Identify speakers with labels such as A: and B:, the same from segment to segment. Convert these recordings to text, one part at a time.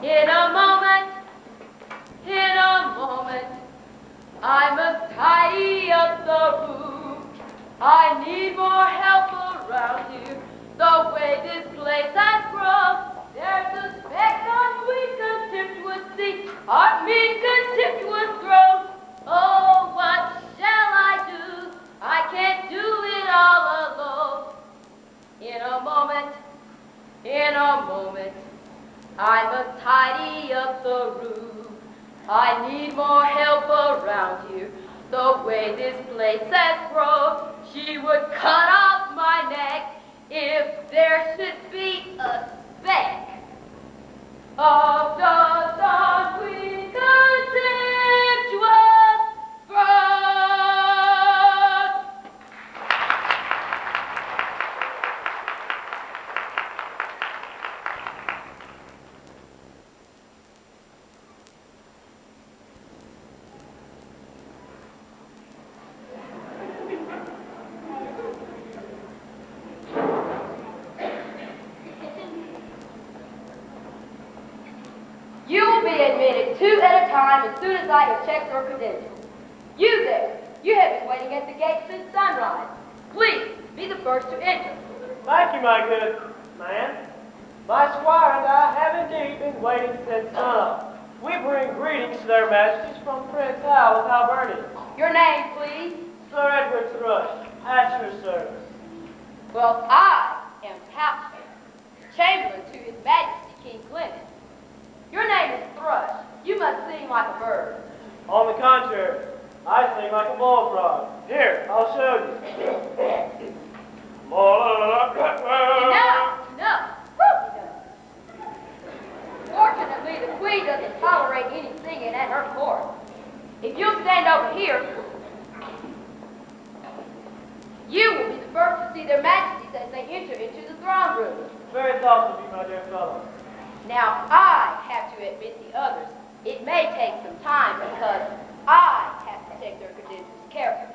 A: In a moment, I must tidy up the room. I need more help around here. The way this place has grown, there's a speck on sweet contemptuously, on mean contemptuous throne. Oh, what shall I do? I can't do it all alone. In a moment, I must tidy up the room. I need more help around here. The way this place has grown, she would cut off my neck if there should be a speck of dust on sweet contemptuous throne. You will be admitted 2 at a time as soon as I have checked your credentials. You there, you have been waiting at the gate since sunrise. Please, be the first to enter.
B: Thank you, my good man. My squire and I have indeed been waiting since sunup. We bring greetings to their majesties from Prince Hal of Hibernia.
A: Your name, please?
B: Sir Edward Thrush, at your service.
A: Well, I am Houseman, Chamberlain to His Majesty King Clement. Your name is Thrush. You must sing like a bird.
B: On the contrary, I sing like a bullfrog. Here, I'll show you.
A: Enough! Fortunately, the Queen doesn't tolerate any singing at her court. If you'll stand over here, you will be the first to see their majesties as they enter into the throne room.
B: Very thoughtful of you, my dear fellow.
A: Now, I have to admit the others. It may take some time because I have to check their credentials carefully.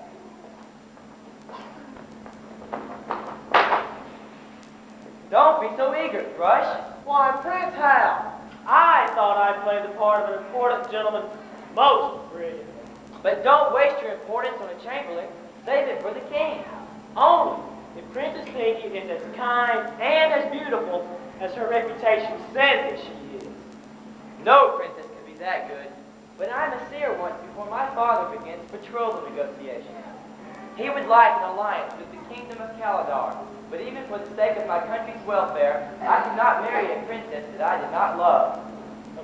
C: Don't be so eager, Thrush.
B: Why, Prince Hal, I thought I played the part of an important gentleman most brilliantly.
C: But don't waste your importance on a chamberlain. Save it for the king.
B: Only if Princess Pinky is as kind and as beautiful as her reputation says that she is.
C: No princess can be that good. But I must see her once before my father begins betrothal negotiations. He would like an alliance with the kingdom of Caladar, but even for the sake of my country's welfare, I could not marry a princess that I did not love.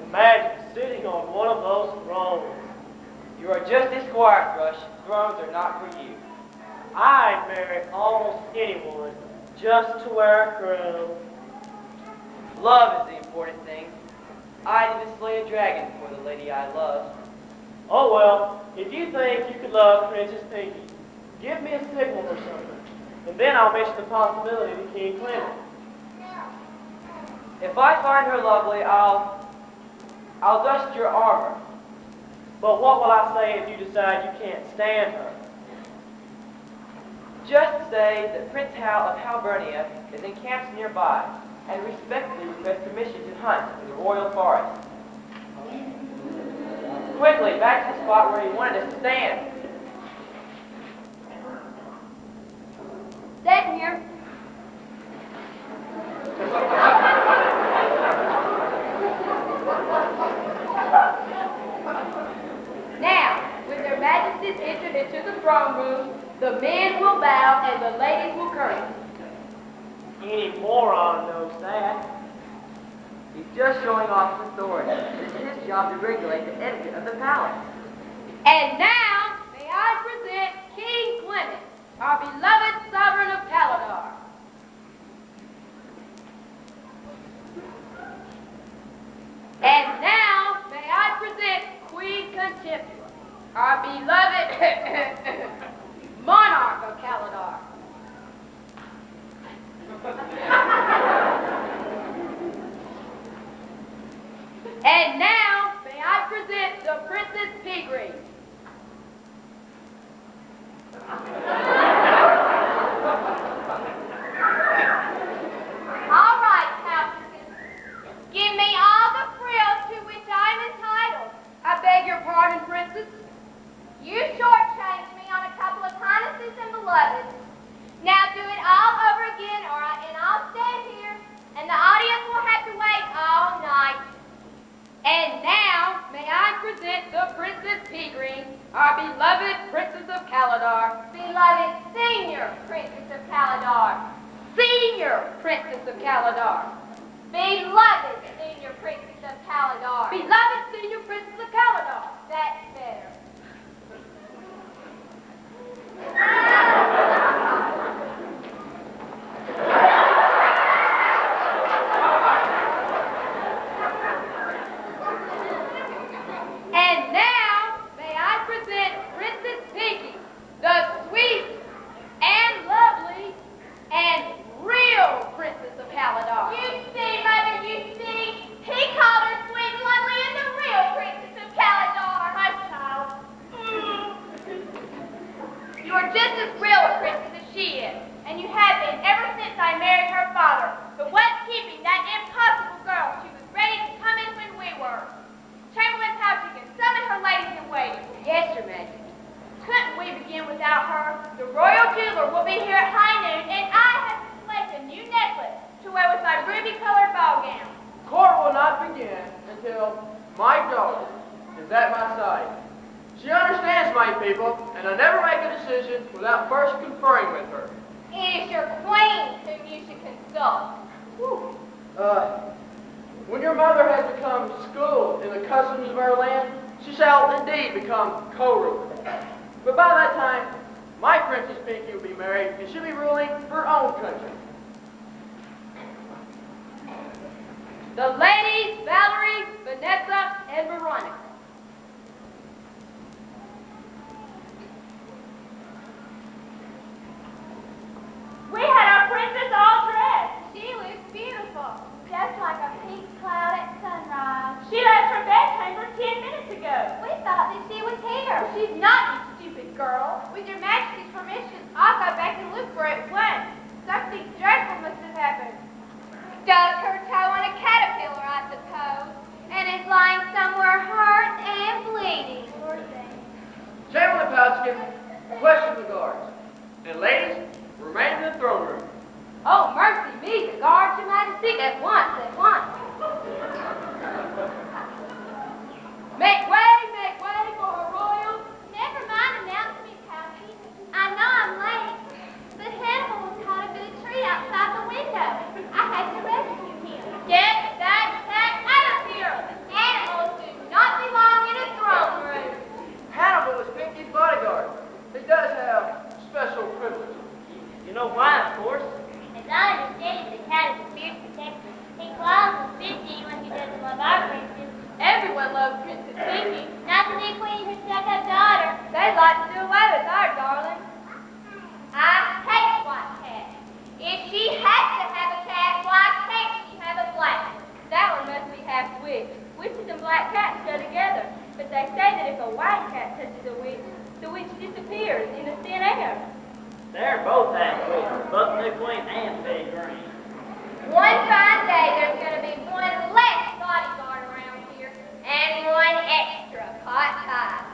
B: Imagine sitting on one of those thrones.
C: You are just a squire, Thrush. Thrones are not for you.
B: I'd marry almost anyone just to wear a crown.
C: Love is the important thing. I'd even slay a dragon for the lady I love.
B: Oh well, if you think you could love Princess Pinky, give me a signal or something, and then I'll mention the possibility to King Clement.
C: If I find her lovely, I'll dust your armor.
B: But what will I say if you decide you can't stand her?
C: Just say that Prince Hal of Hibernia is encamped nearby, and respectfully request permission to hunt in the royal forest. Quickly, back to the spot where he wanted us to stand.
A: Stand here. Now, when their majesties entered into the throne room, the men will bow and the ladies will curtsy.
B: Any moron knows that.
C: He's just showing off his authority. It's his job to regulate the etiquette of the palace.
A: And now, may I present King Clement, our beloved sovereign of Caladar. And now, may I present Queen Contemptua, our beloved monarch of Caladar. And now, may I present the Princess Peagreen. beloved senior princess of Caladar. Senior princess of Caladar. Beloved senior princess of Caladar. Beloved senior princess of Caladar. That's better. And now, may I present Princess Pinky, the sweet and lovely and real princess of Caladar.
D: You see, Mother, you see. He called her sweet and lovely and the real princess of Caladar. My child.
A: You are just as real a princess as she is, and you have been ever since I married her father. But what's keeping that impossible girl? She was ready to come in when we were. Chamberlain Pouchigan, summon her ladies in waiting. Yes, Your Majesty. Couldn't we begin without her? The royal jeweler will be here at high noon, and I have to select a new necklace to wear with my ruby-colored ball gown.
B: Court will not begin until my daughter is at my side. She understands my people, and I never make a decision without first conferring with her.
A: It is your queen whom you should consult.
B: When your mother has become schooled in the customs of our land, she shall indeed become co-ruler. But by that time, my Princess Pinky will be married, and she'll be ruling her own country.
A: The ladies, Valerie, Vanessa, and Veronica.
D: We had our princess all dressed. She looks beautiful, just like a pink cloud at sunrise. She left her bedchamber 10 minutes ago. We thought that she was here.
A: She's not, you stupid girl. With Your Majesty's permission, I'll go back and look for it once. Something dreadful must have happened. Stubbed her toe on a caterpillar, I suppose, and is lying somewhere hurt and bleeding. Poor thing.
B: Chamberlain Pouchigan, question the guards. And ladies, remain in the throne room.
A: Oh, mercy me, the guards, Your Majesty, at once, at once. Make way for her royal.
D: Never mind announcing me, Pouchy. I know I'm late, but Hannibal was caught up in a tree outside the window. I had to rescue him.
A: Get that cat out of here. Animals do not belong in a throne room.
B: Hannibal is Pinky's bodyguard. He does have special privileges.
C: You know why, of course.
D: As I understand it, the cat is a fierce protector. He claws and spits at you when he doesn't love our princess.
A: Everyone loves Princess Pinky.
D: Not the new queen, her stuck-up daughter.
A: They like to do away with our darling. I hate white cats. If she has to have a cat, why can't she have a black? That one must be half witch. Witches and black cats go together. But they say that if a white cat touches a witch, the witch disappears in the thin air.
C: They're both half-witches, both New Queen and Betty Green.
A: One fine day, there's going to be one less bodyguard around here and one extra caught tied.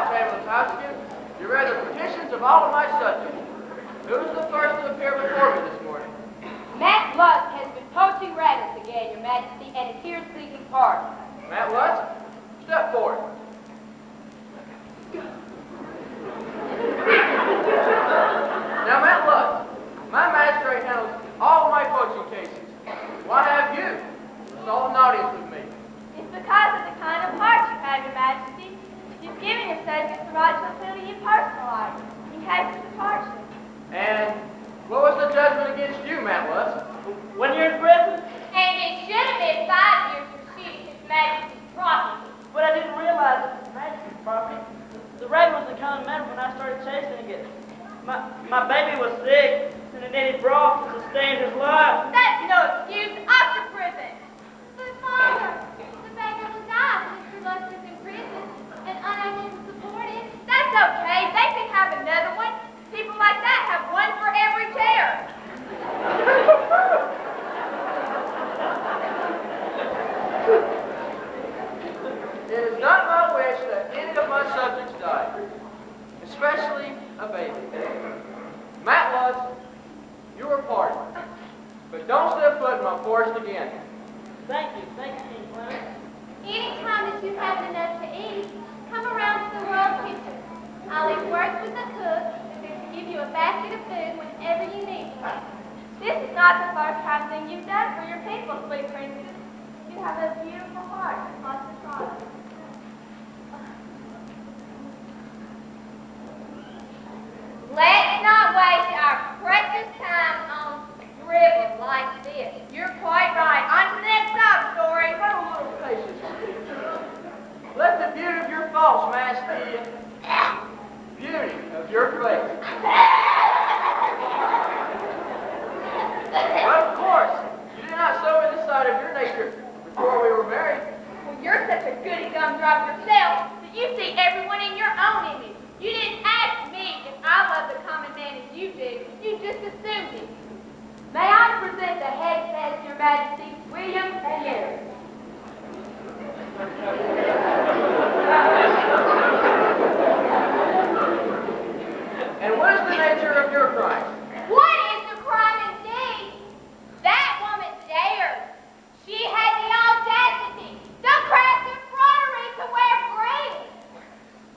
B: Now, Chamberlain Hopkins, you read the petitions of all of my subjects. Who's the first to appear before me this morning?
A: Matt Lutz has been poaching rabbits again, Your Majesty, and is here seeking pardon.
B: Matt Lutz, step forward. Now, Matt Lutz, my magistrate handles all my poaching cases. Why have you sought an audience with me?
D: It's because of the kind of heart you have, Your Majesty. You've given your subjects the right to appeal to you personally in cases of hardship.
B: And what was the judgment against you, Matt Lutz?
C: When you're in prison?
D: And it should have been 5 years for shooting His Majesty's property.
C: But I didn't realize it was Majesty's property. The rabbit was the common man when I started chasing it. My baby was sick, and it needed broth to sustain his life.
D: That's no excuse. Off to prison. But Father, the baby will die when Mr. Lutz is in prison and unable to support it.
A: That's okay. They can have another one. People like that have one for every chair.
B: It is not my wish that any of my subjects die, especially a baby. Matt Lutz, you are pardoned, but don't step foot in my forest again.
C: Thank you, King Clarence.
D: Anytime that you have enough to eat, come around to the world kitchen. I'll leave words with the cook and they can give you a basket of food whenever you need it. This is not the first kind thing you've done for your people, sweet princess. You have a beautiful heart and lots of trials.
A: Let's not waste our precious time on dribbling like this. You're quite right. On to the next sob story.
B: Have a little patience. Let the beauty of your thoughts match the beauty of your face. But of course, you did not sow in the side of your nature before we were married.
A: Well, you're such a goody gumdrop yourself that you see everyone in your own image. You didn't ask me if I love the common man as you do. You just assumed it. May I present the head judge, Your Majesty, William Henry.
B: And what is the nature of your crime?
D: What is the crime indeed? That woman dared. She had the audacity, the craft and effrontery to wear green.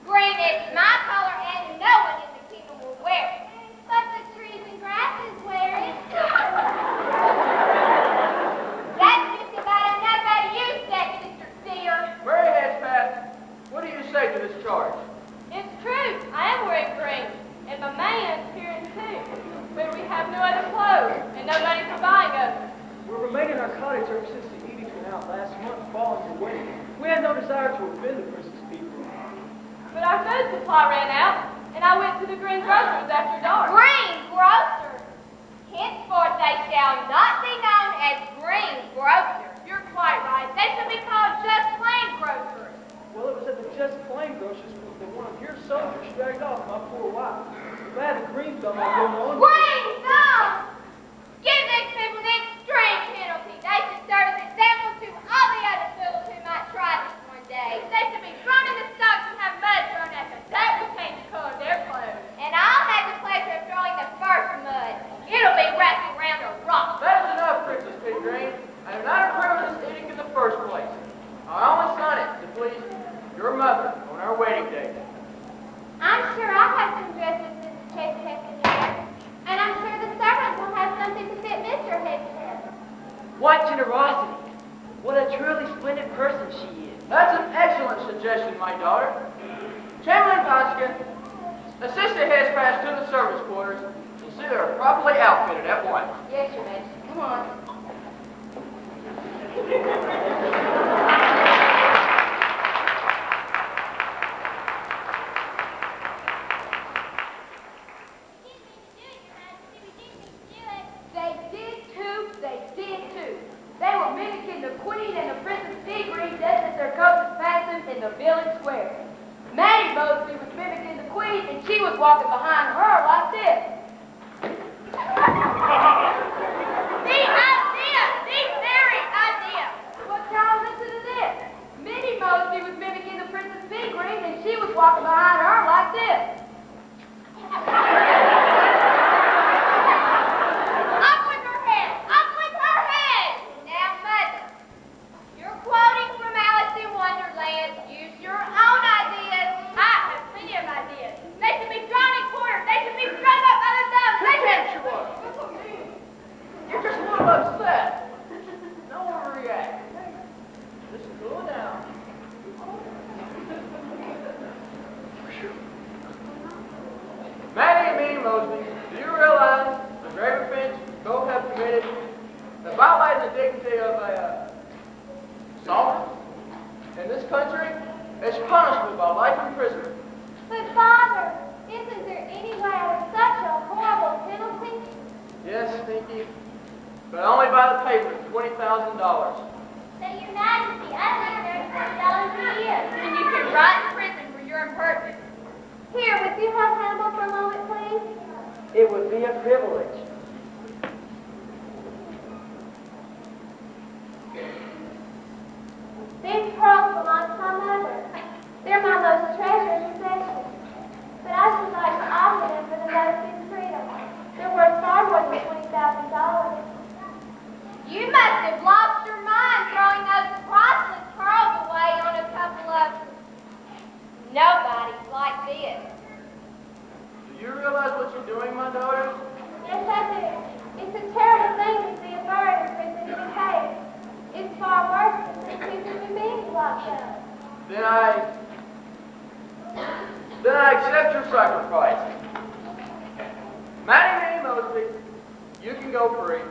D: Green is my color and no one in the kingdom will wear it. But the trees and grasses wear it. That's just about enough out of you, Mr. Seer.
B: Mary Hedgepath, what do you say to this charge?
A: It's true. I am wearing green. And my man's here too. But we have no other clothes and no money for buying others.
E: We'll remain in our cottage ever since the edict went out last month following your wedding. We had no desire to offend the princess people.
A: But our food supply ran out, and I went to the green grocer's after dark.
D: Green grocers. Henceforth they shall not be known as green grocers.
A: You're quite right. They should be called just plain grocers.
E: Well, it was at the Just Plain Grocers that one of your soldiers dragged off my poor wife. If I had a green thumb, I'd go on.
D: Green thumb! Give these people the extreme penalty. They should serve as examples to all the other fools who might try this one day.
A: They should be thrown in the stocks and have mud thrown at them. That would change the color of their clothes.
D: And I'll have the pleasure of throwing the first mud. It'll be wrapped around a rock.
B: That is enough, Princess Pettigrew. I do not approve of this edict in the first place. I only sign it to please your mother on our wedding day.
D: I'm sure I'll have some dresses Mrs. Chestnut can wear. And I'm sure the servants will have something to fit Mr. Hedgehog.
C: What generosity! What a truly splendid person she is.
B: That's an excellent suggestion, my daughter. Chamberlain Paskin, assist the Hedgepath to the service quarters and see they're properly outfitted at once.
A: Yes, Your Majesty. Come on. They were mimicking the Queen and the Princess Pettigrew just as their coaches passed them in the village square. Mattie Mosby was mimicking the Queen, and she was walking behind her like this. The very idea. Well, child, listen to this. Minnie Mosby was mimicking the Princess Pettigrew, and she was walking behind her like this.
D: Up with her head! Up with her head! Now, Mother, you're quoting from Alice in Wonderland. Use your own ideas. I have plenty of ideas. They should be drawn in corners. They should be strung up by the thumbs.
B: Contemptuous. You're just a little upset. No overreact. Just cool down. Maddie and me, Mosby, do you realize the grave offense you both have committed, the violating the dignity of a sovereign in this country, is punishable by life imprisonment?
D: But, Father, isn't there any way out of such a horrible penalty?
B: Yes, Stinky, but only by the payment of $20,000.
D: Then, Your Majesty, I think there's $30 a year. And you can rot in prison for your impertinence. Here, would you have Hannibal for a moment, please?
C: It would be a privilege.
D: These pearls belong to my mother. They're my most treasured possession. But I should like to offer them for the most freedom. They're worth far more than $20,000. You must have lost your mind throwing those priceless pearls away on a couple of nobodies like this.
B: Do you realize what you're doing, my daughter?
D: Yes, I do. It's a terrible thing to see a bird in prison in a cage. It's far worse than seeing human beings locked up.
B: Then I accept your sacrifice. Maddie Mae Mosby, you can go free.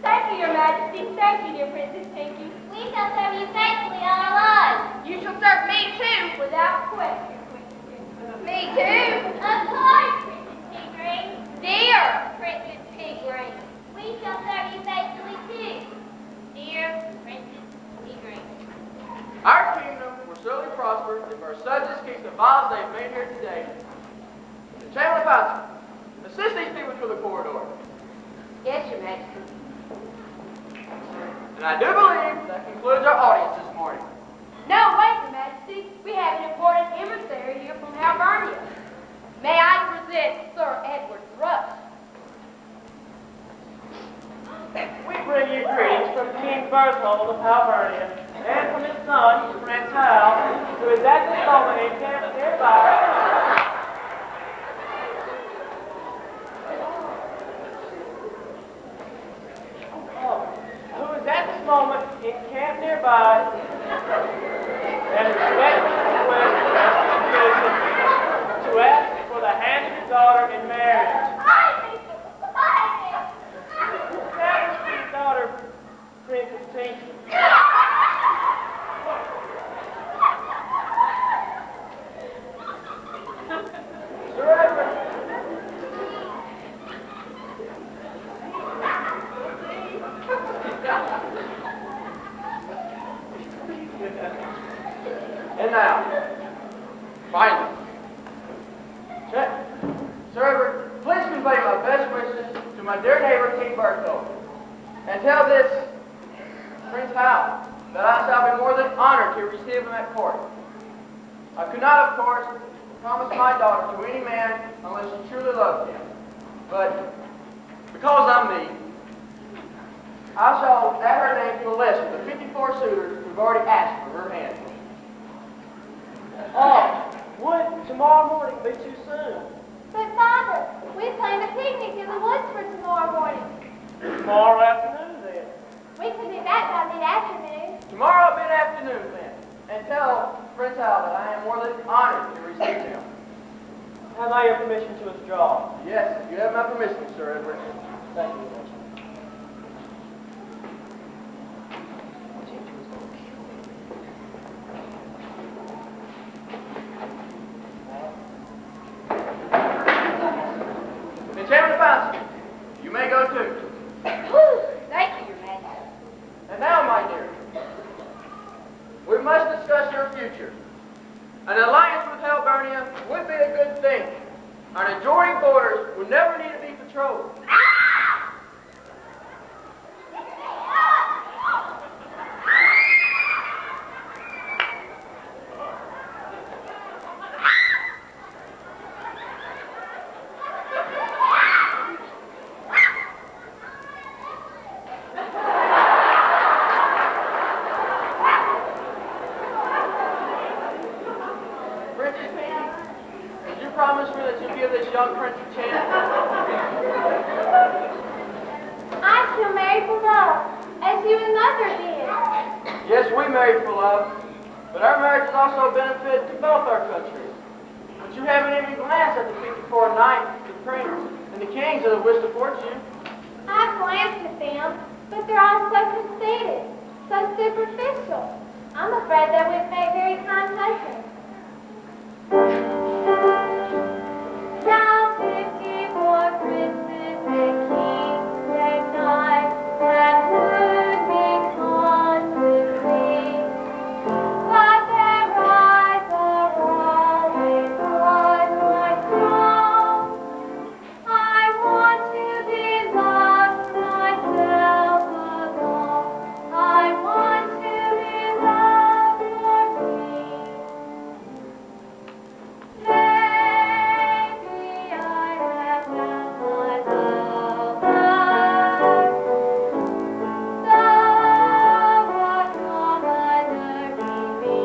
D: Thank you, Your Majesty. Thank you, dear Princess Pinky. We shall serve you faithfully all our lives. You shall serve me, too, without question, Princess Pinky. Me, too? Of course, Princess Pinky. Dear Princess Pinky. We shall serve you faithfully, too. Dear Princess Pinky.
B: Our kingdom will surely prosper if our subjects keep the vows they've made here today. The Chamberlain Fountain, assist these people through the corridor.
A: Yes, Your Majesty.
B: And I do believe that concludes our audience this morning.
A: No, wait, Your Majesty. We have an important emissary here from Alvernia. May I present Sir Edward Rush?
E: We bring you greetings from King Berthold of Alvernia, and from his son, Prince Hal, who is at this moment encamped nearby. Moment encamped nearby and respectfully request to ask for the hand of your daughter in marriage. That is for your daughter, Princess Pinky. Sir Edward.
B: And now, finally, Sir Edward, please convey my best wishes to my dear neighbor, King Berthold, and tell this Prince Hal that I shall be more than honored to receive him at court. I could not, of course, promise my daughter to any man unless she truly loved him, but because I'm me, I shall add her name to the list of the 54 suitors who've already asked for her hand.
E: Oh, would tomorrow morning be too soon?
D: But, Father, we planned a picnic in the woods for tomorrow morning.
E: Tomorrow afternoon, then.
D: We can be back by mid-afternoon.
B: Tomorrow mid-afternoon, then, and tell Prince Hal that I am more than honored to receive him.
E: Have I your permission to withdraw?
B: Yes, you have my permission, Sir Edward.
E: Thank you.
B: Chairman Fountain, you may go too.
A: Thank you, Your Majesty.
B: And now, my dear, we must discuss your future. An alliance with Alvernia would be a good thing. Our adjoining borders would never need to be patrolled. promise me that you'll give this young prince a chance?
D: I shall marry for love, as you and Mother did.
B: Yes, we married for love, but our marriage is also a benefit to both our countries. But you haven't even glanced at the 54 knights, the prince, and the kings that have wished to court you.
D: I've glanced at them, but they're all so conceited, so superficial. I'm afraid they wouldn't make very kind husbands. Now 54 princes and kings and knights have wooed me constantly, but their eyes are always on my throne. I want to be loved myself alone. I want to be loved for me. Maybe I have found my lover. Though what commoner he be,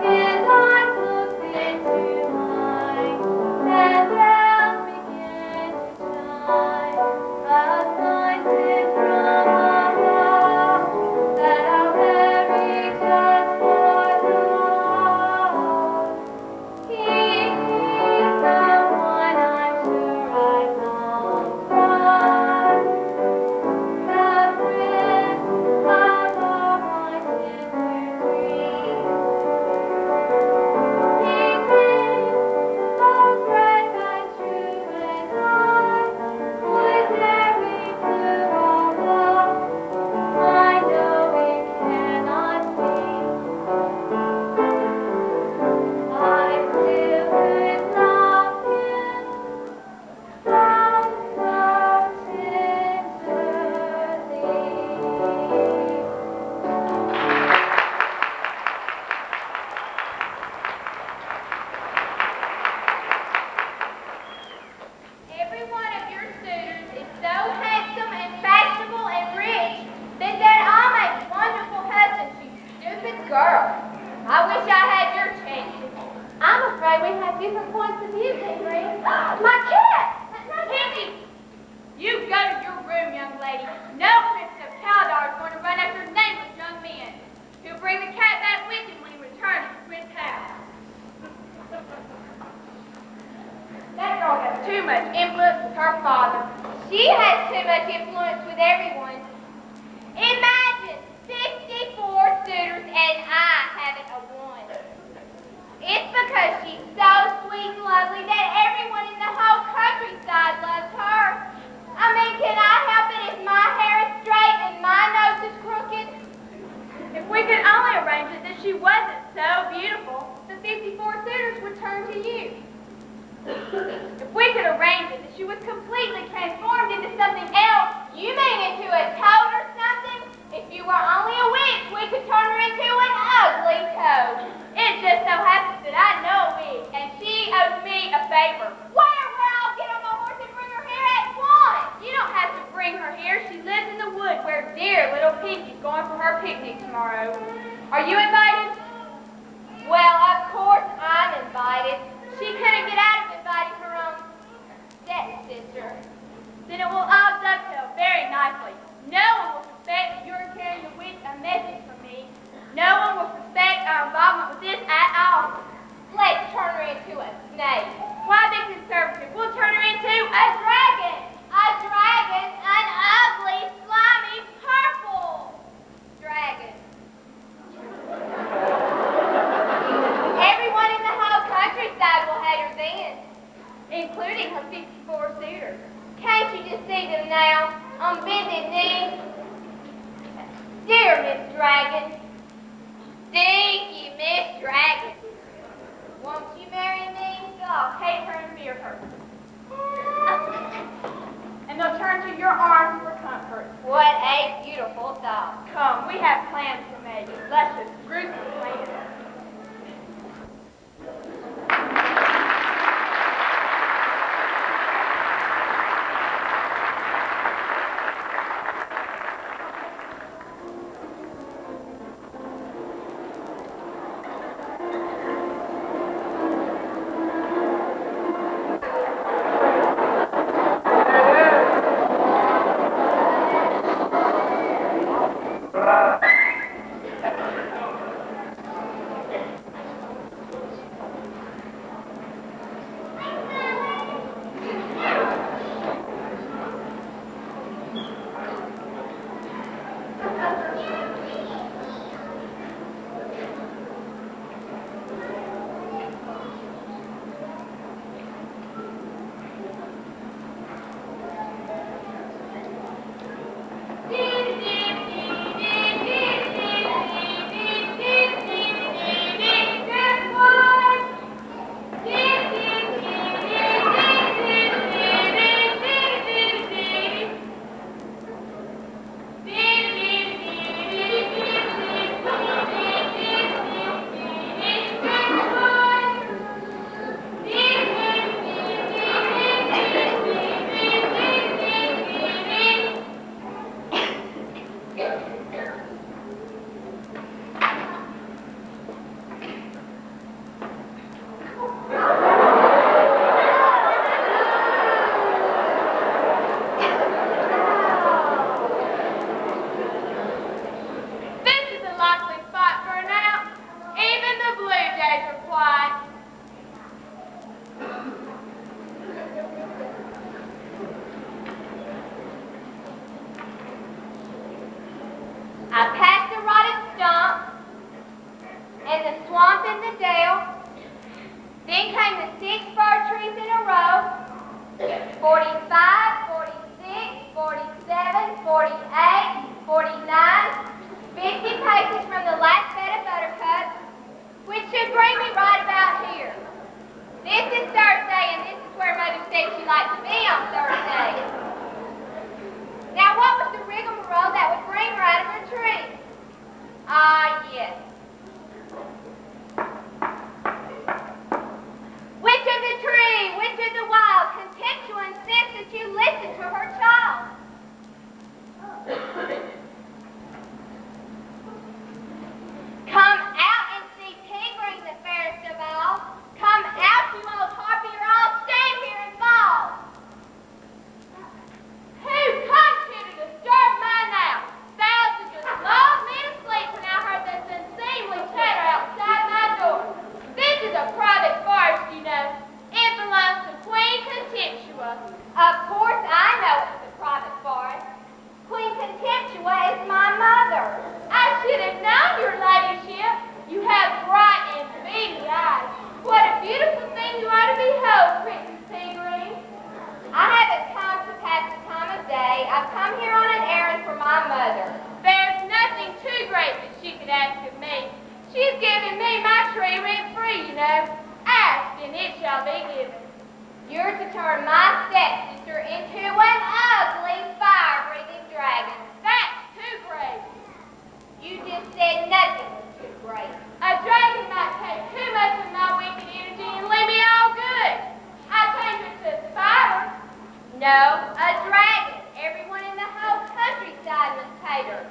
D: his eyes looked into mine, and then began to shine, a sign sent from above that our marriage is for love. He's the one I'm sure I long for, the prince of all my tender dreams. He came so brave and true, and I was married to all love. I know it cannot be. I still could love him so tenderly. Every one of your suitors is so handsome and fashionable and rich that they'd all make wonderful husbands, you stupid girl. I wish I had your chances. I'm afraid we have different points of view, Henry. My cat!
A: Henry, you go to your room, young lady. No prince of Caldar is going to run after nameless young men. He'll bring the cat back with him when he returns to Prince House. That girl has too much influence with her father.
D: She has too much influence with everyone. Imagine 54 suitors and I haven't a one. It's because she's so sweet and lovely that everyone in the whole countryside loves her. I mean, can I help it if my hair is straight and my nose is crooked?
A: If we could only arrange it that she wasn't so beautiful, the 54 suitors would turn to you. If we could arrange it that she was completely transformed into something else,
D: You mean into a toad or something? If you were only a witch, we could turn her into an ugly toad.
A: it just so happens that I know a witch, and she owes me a favor.
D: Where I'll get on my horse and bring her here at once.
A: You don't have to bring her here. She lives in the wood where dear little Pinky's going for her picnic tomorrow. Are you invited?
D: Well, of course I'm invited.
A: She couldn't get out of inviting her own
D: Stepsister.
A: Then it will all dovetail very nicely. No one will suspect that you're carrying the witch a message from me. No one will suspect our involvement with this at all.
D: Let's turn her into a snake.
A: Why be conservative? We'll turn her into
D: A dragon! A dragon! An ugly, slimy, purple dragon. Everyone in the whole countryside will hate her then,
A: including her 54 suitors.
D: Can't you just see them now, on bended knee? Dear Miss Dragon, stinky Miss Dragon, won't you marry me?
A: I'll hate her and fear her. And they'll turn to your arms for comfort.
D: What a beautiful thought.
A: Come, we have plans to make. Let's just gruesome plans.
D: Bears replied. I passed the rotted stump and the swamp and the dale. Then came the 6 fir trees in a row. 45, 46, 47, 48, 49, 50 paces from the last bed of buttercups, which should bring me right about here. This is Thursday, and this is where Mother said she liked to be on Thursday. Now, what was the rigmarole that would bring her out of her tree? Ah, yes. Which of the tree, which of the wild, contemptuous insists that you listen to her child? Come out and see Tigring, the fairest of all. Come out, you old harpy, or I'll stand here and bawl. Who comes here to disturb my now? Thousands just lulled me to sleep when I heard this unseemly chatter outside my door. This is a private forest, you know. It belongs to Queen Contemptua. Of course, I know it's a private forest. Queen Contemptua is my mother. I should have known, your ladyship. You have bright and beady eyes. What a beautiful thing you are to behold, Princess Tigring. I haven't come to pass the time of day. I've come here on an errand for my mother. There's nothing too great that she could ask of me. She's given me my tree rent-free, you know. Ask, and it shall be given. You're to turn my stepsister into an ugly, fire-breathing dragon. That's too great. You just said nothing was too great. A dragon might take too much of my wicked energy and leave me all good. I changed her to a spider. No, a dragon. Everyone in the whole countryside must hate her.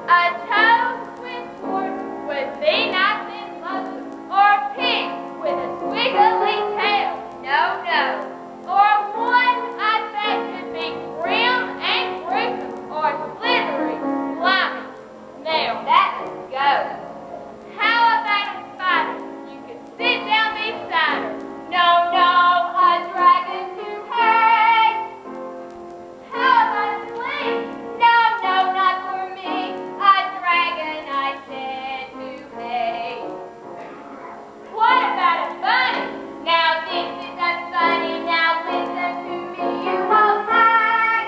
D: A toad with horns would be nice and lovely, or a pig with a squiggly tail. No, no. Or one I bet could be grim and gruesome, or slithery, slimy. Now that must go. How about a spider? You could sit down beside her. No, no, a dragon to hate. How about a flea? No, no, not for me. A dragon I said to hate. What about a bunny? Now this is a funny. Now listen to me, you old hag.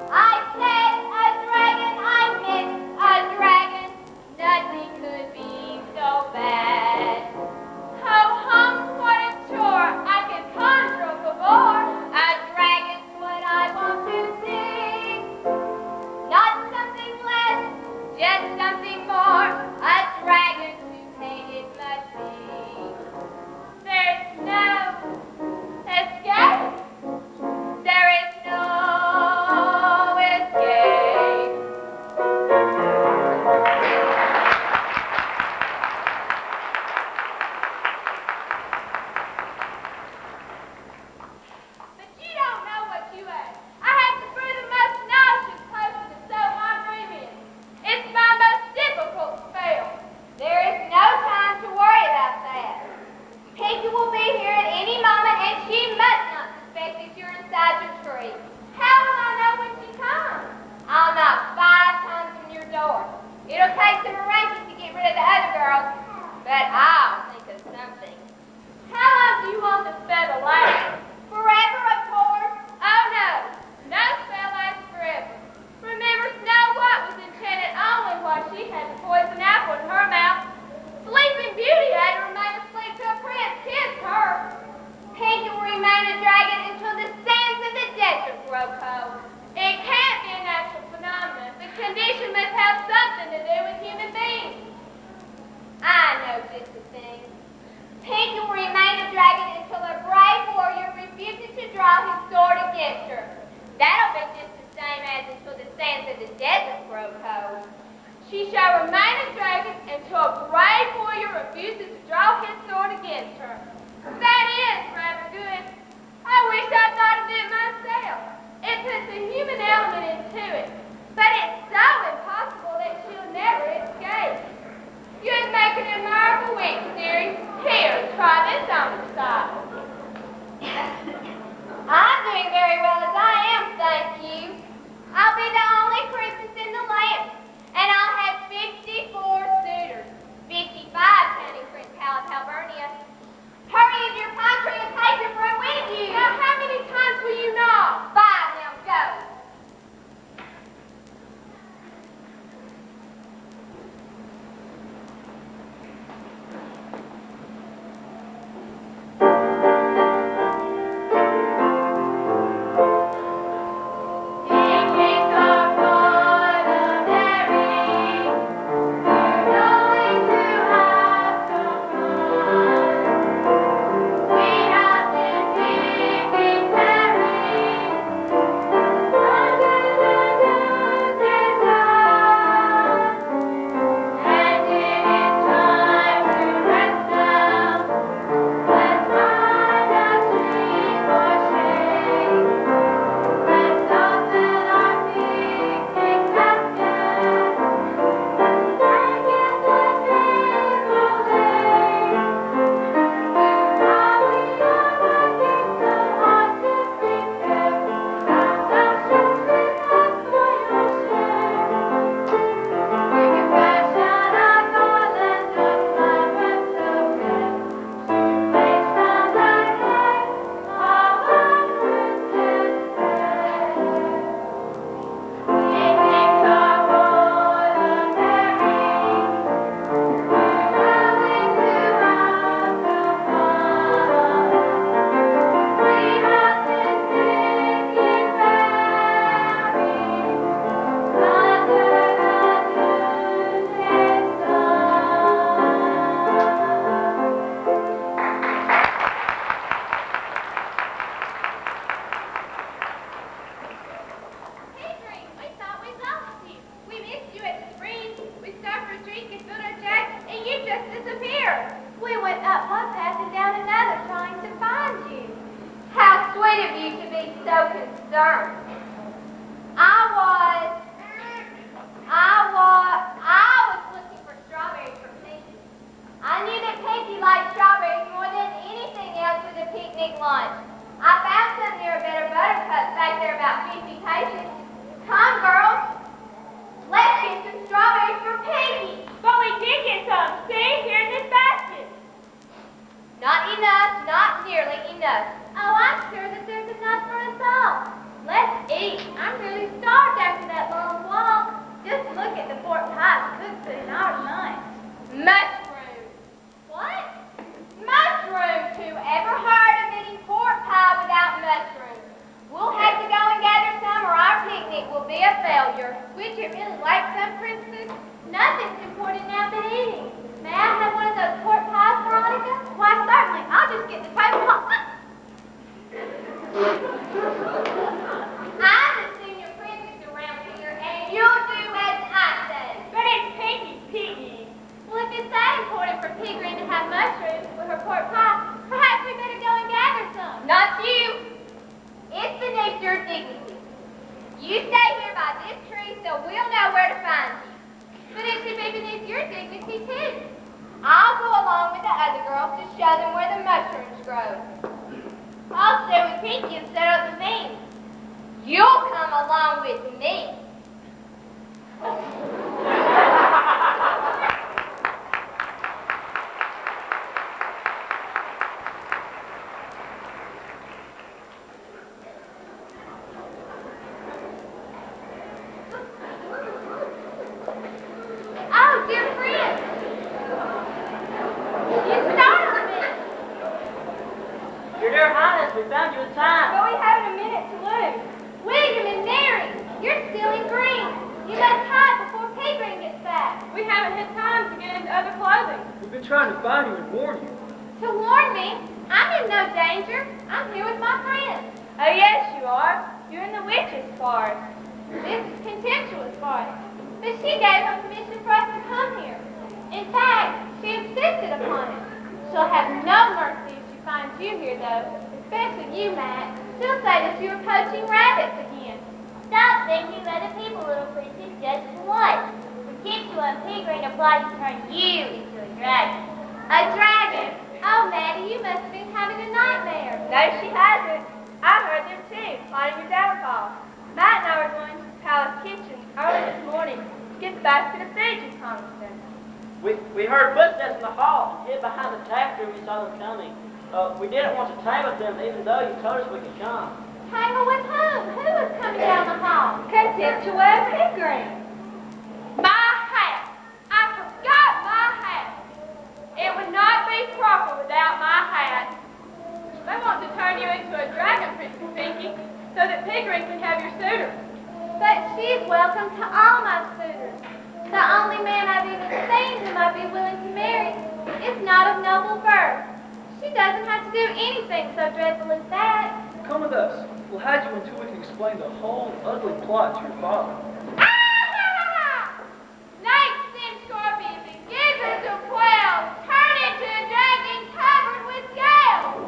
D: I said a dragon, I meant a dragon. Nothing could be so bad. Ho hum, what a chore! I could conjure up a boar. A dragon's what I want to see. Not something less, just something more. A dragon to hate it must be. There's no escape. There is no escape. But you don't know what you ask. I have to brew the most nauseous potion to soak my dream in. It's my most difficult spell. There is no time to worry about that. Pinky will be here at any moment, and she must not suspect that you're inside your tree. How will I know when she comes? I'll knock 5 times on your door. It'll take some arranging to get rid of the other girls, but I'll think of something. How long do you want the spell to last? Forever, of course. Oh, no. No spell lasts forever. Remember, Snow White was enchanted only while she had the poison apple in her mouth. Sleeping Beauty had to remain asleep till a prince kissed her. Pinky will remain a dragon until the sands of the desert grow cold. It can't be a natural phenomenon. The condition must have something to do with human beings. I know just the thing. Pinky will remain a dragon until a brave warrior refuses to draw his sword against her. That'll be just the same as until the sands of the desert grow cold. She shall remain a dragon until a brave warrior refuses to draw his sword against her. That is rather good. I wish I'd thought of it myself. It puts a human element into it. But it's so impossible that she'll never just disappeared. We went up one path and down another trying to find you.
A: How sweet of you to be so concerned. I was looking for strawberries for Pinky. I knew that Pinky liked strawberries more than anything else for the picnic lunch. I found some near a bed of buttercups back there about 50 paces. Come, girls. Let's get some strawberries for Pinky.
D: But we did get some. See, here in this basket.
A: Not enough, not nearly enough.
D: Oh, I'm sure that there's enough for us all. Let's eat. I'm really starved after that long walk. Just look at the pork pies cooked in our lunch.
A: Mushrooms.
D: What?
A: Mushrooms. Whoever heard of eating pork pie without mushrooms? We'll have to go and gather some or our picnic will be a failure.
D: Would you really like some, Princess? Nothing's important now but eating. May I have one of those pork pies, Veronica? Why, certainly. I'll just get the tablecloth.
A: I'm the senior princess around here, and you'll do as I say.
D: But it's Pinky's piggy. Well, if it's that important for Pigrin to have mushrooms with her pork pie, perhaps we better go and gather some.
A: Not you. It's beneath your dignity. You stay here by this tree so we'll know where to find you.
D: But it should be beneath your dignity, too.
A: I'll go along with the other girls to show them where the mushrooms grow.
D: I'll stay with Pinky and set up the beans.
A: You'll come along with me.
D: Oh, dear friend. You startled me.
E: Your dear Highness, we found you in time.
D: But we haven't a minute to lose. William and Mary, you're still in green. You must hide before Pigrin gets back.
A: We haven't had time to get into other clothing.
F: We've been trying to find you and warn you.
D: To warn me, I'm in no danger. I'm here with my friends.
A: Oh, yes, you are. You're in the witch's forest.
D: This is contemptuous party. But she gave her permission for us to come here. In fact, she insisted upon it. She'll have no mercy if she finds you here, though. Especially you, Matt. She'll say that you were poaching rabbits again.
G: Stop thinking other people, little princess, just for once. Potential and Pigrin apply to turn you into a dragon.
D: A dragon? Oh, Maddie, you must have been having a nightmare.
A: No, she hasn't. I heard them too, plotting your downfall. Matt and I were going to the palace kitchen early this morning to get the basket of food you promised us.
E: We heard footsteps in the hall and hid behind the tapestry when we saw them coming. We didn't want to tangle with them even though you told us we could come.
D: Tangle with whom? Who was coming down the hall?
A: Contemptuous Pigrin. My hat. I forgot my hat. It would not be proper without my hat. They want to turn you into a dragon, Princess Pinky, so that Pigrin can have your suitor.
D: But she's welcome to all my suitors. The only man I've even seen whom I'd be willing to marry is not of noble birth. She doesn't have to do anything so dreadful as that.
F: Come with us. We'll hide you until we can explain the whole ugly plot to your father.
D: Snakes and scorpions and gizzards and quails turn into a dragon covered with scales.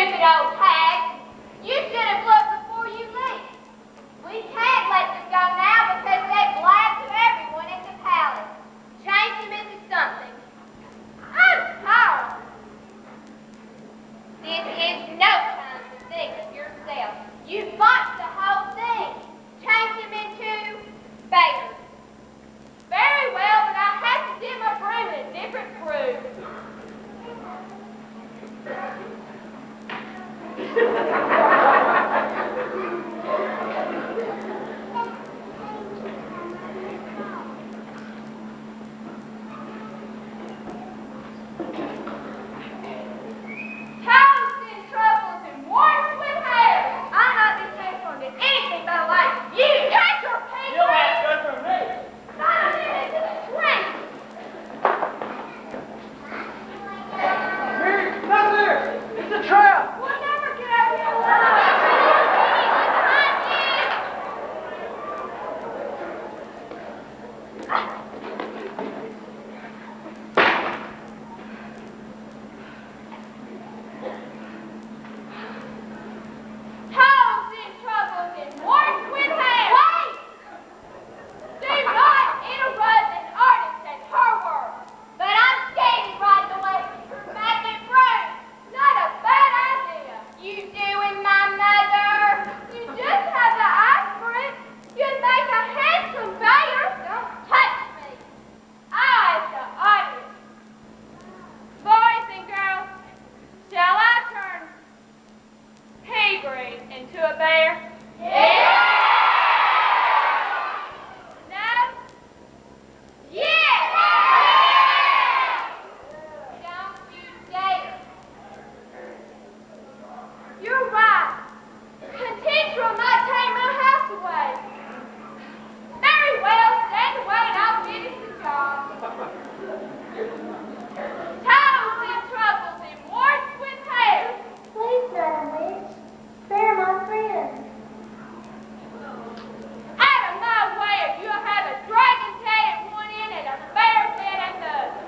D: stupid old hag. You should have looked before you leave. We can't let them go now because they blabbed to everyone at the palace. Change them into something. I'm tired. This is no time to think of yourself. You botched the whole thing. Change them into bears. Very well, but I have to dip my broom in a different brew. Toast in troubles and warts with hair. I'm not this next one to anything but like you. Catch your pig.
E: You'll have to go through me.
D: Son of him into the swing.
B: Mary, not there! It's a trap!
D: We'll never get out of here alive. Toes in troubles and warts with hair. Wait! Do not interrupt an artist at her work. But I'm standing right the way with your magnet broom. Not a bad idea. You doing my mother? You just have the eyes for it. You'd make a handsome bear. Don't touch me. I, the audience. Boys and girls, shall I turn pea green into a bear? Yeah! No? Yeah! Don't you dare. You're right. Cathedral might take my house away. Very well, stand away and I'll finish the job. Toes in troubles and warts with hair.
G: Please, Madam Witch, spare my friend.
D: Out of my way or you'll have a dragon's head at one end and a bear's head at the other.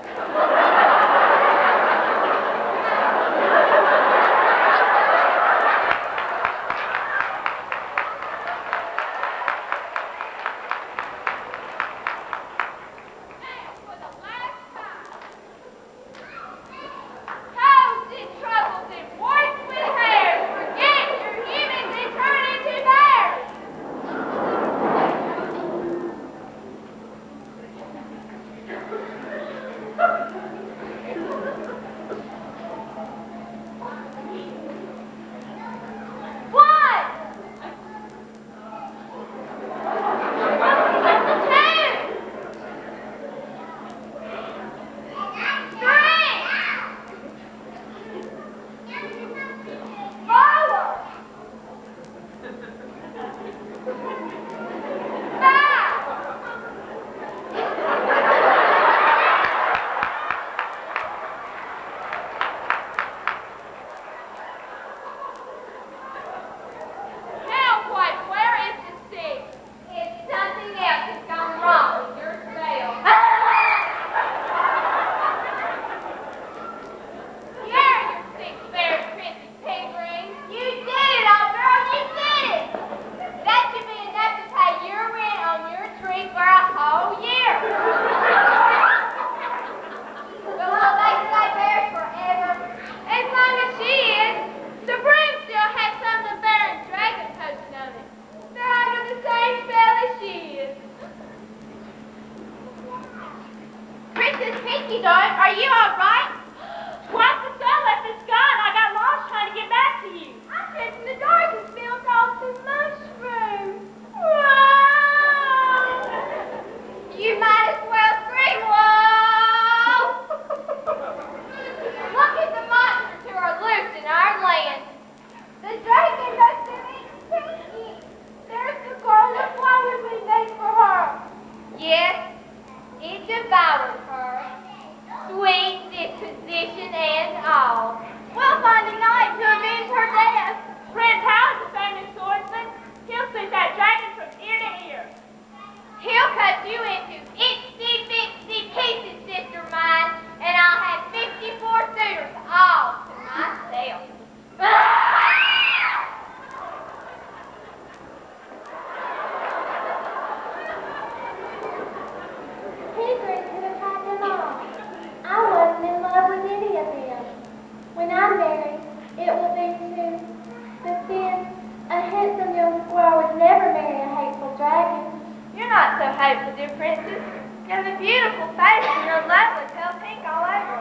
D: too. But then, a handsome young squirrel would never marry a hateful dragon.
G: You're not so hateful, dear princess. You have a beautiful face and you're lovely, pale pink all over.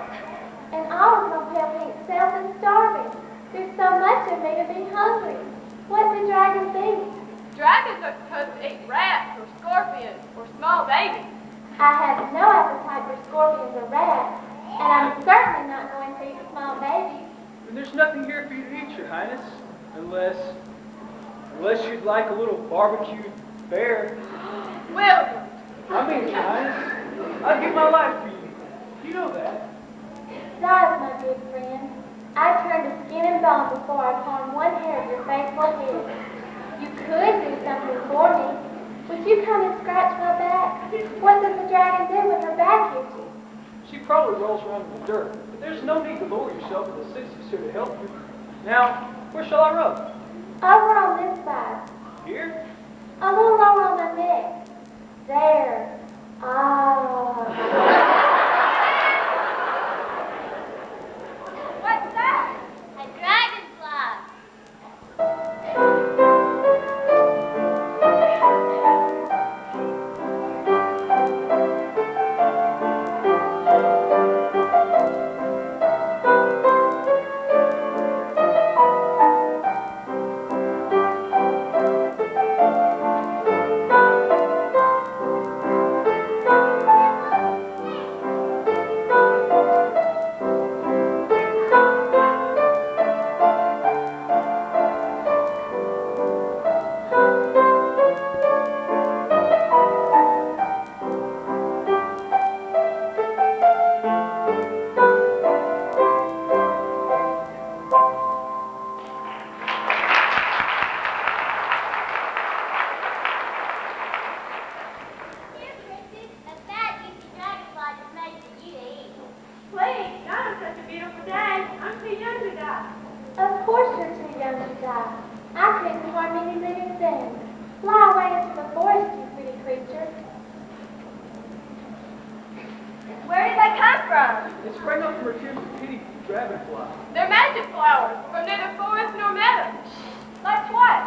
D: And all of my pale pink self is starving. There's so much of me to be hungry. What do dragons eat?
A: Dragons are supposed to eat rats or scorpions or small babies.
D: I have no appetite for scorpions or rats, and I'm certainly not going to eat small babies.
F: And there's nothing here for you to eat, Your Highness, unless you'd like a little barbecued bear.
A: William,
F: I mean, Your Highness, I'd give my life for you. You know that.
D: Besides, my good friend, I turn to skin and bone before I harm one hair of your faithful head. You could do something for me. Would you come and scratch my back? What does the dragon do when her back itches?
F: She probably rolls around in the dirt, but there's no need to lower yourself with the citizens here to help you. Now, where shall I rub?
D: Over on this side.
F: Here?
D: A little lower on my neck. There. Ah.
G: What's that?
H: A dragonfly. Here, princess, a fat, juicy dragonfly just made for you to eat.
G: Please, not on such a beautiful day. I'm too young to die.
D: Of course you're too young to die. I couldn't harm any living thing. Fly away into the forest, you pretty creature.
G: Where did they come from?
F: It sprang up from her tears of pity for the dragonfly.
A: they're magic flowers from neither forest nor meadow.
G: Like what?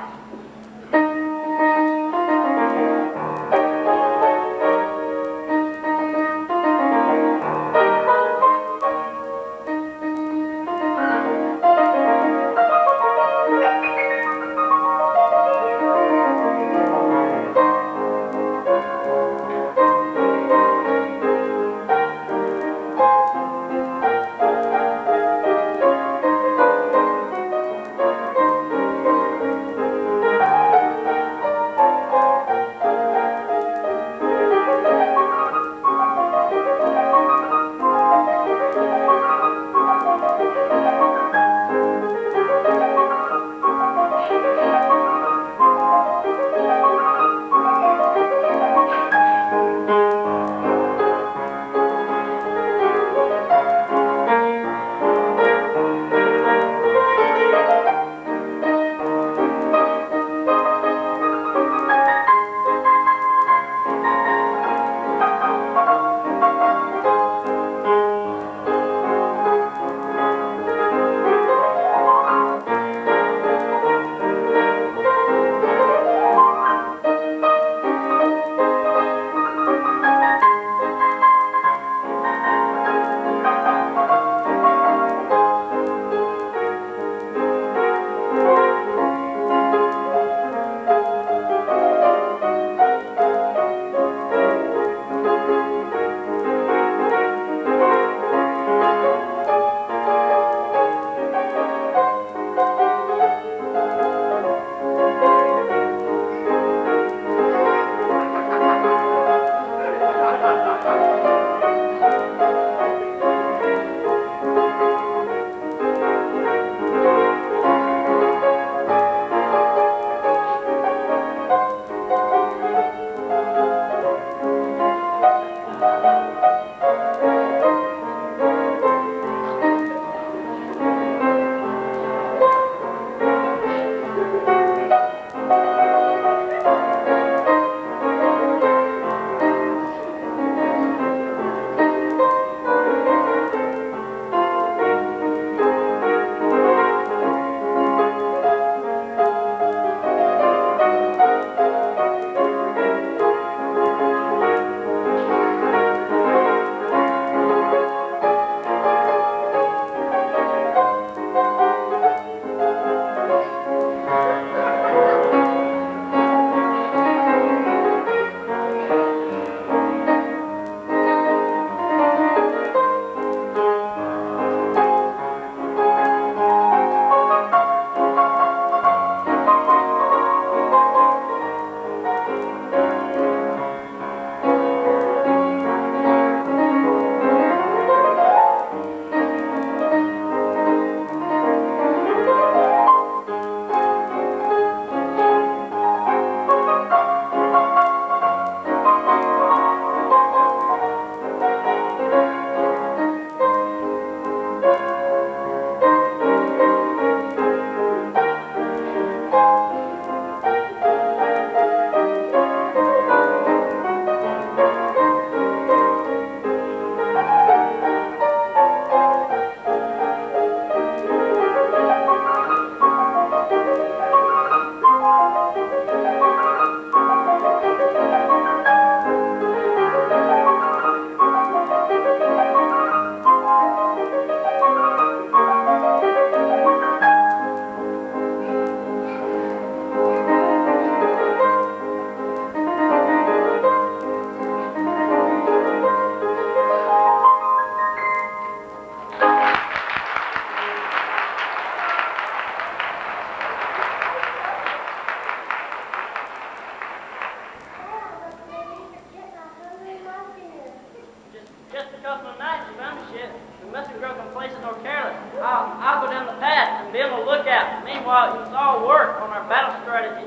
E: Meanwhile, it was all work on our battle strategy.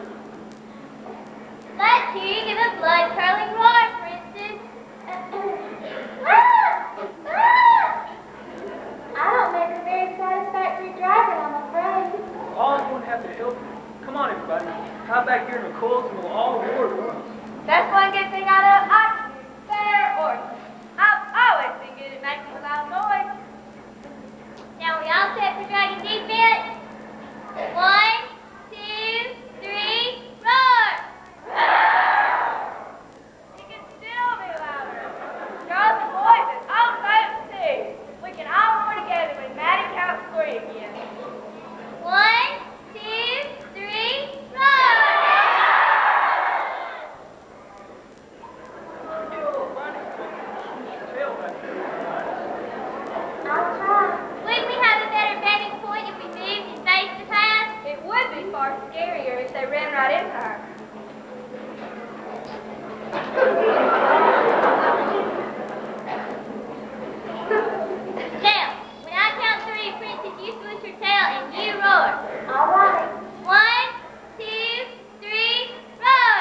H: Let's hear you give a blood-curdling roar, Princess. I don't make a very satisfactory driver, I'm afraid.
F: We're all going to have to help you. Come on, everybody. Hop back here in the coils and we'll all roar at once.
A: That's one good thing I know I can do. Fair order. I've always been good at making a loud noise.
H: Now we all set for dragon defense. 1, 2, 3, roar!
A: You can still be louder. Girls and boys and all folks too. We can all roar together when Maddie counts 3 again.
H: 1, 2, 3, roar! I'll try. Wouldn't we have a better vantage point if we moved and faced the path?
A: It would be far scarier if they ran right into her.
H: Now, when I count 3, Princess, you switch your tail and you roar. All right. 1, 2, 3, roar!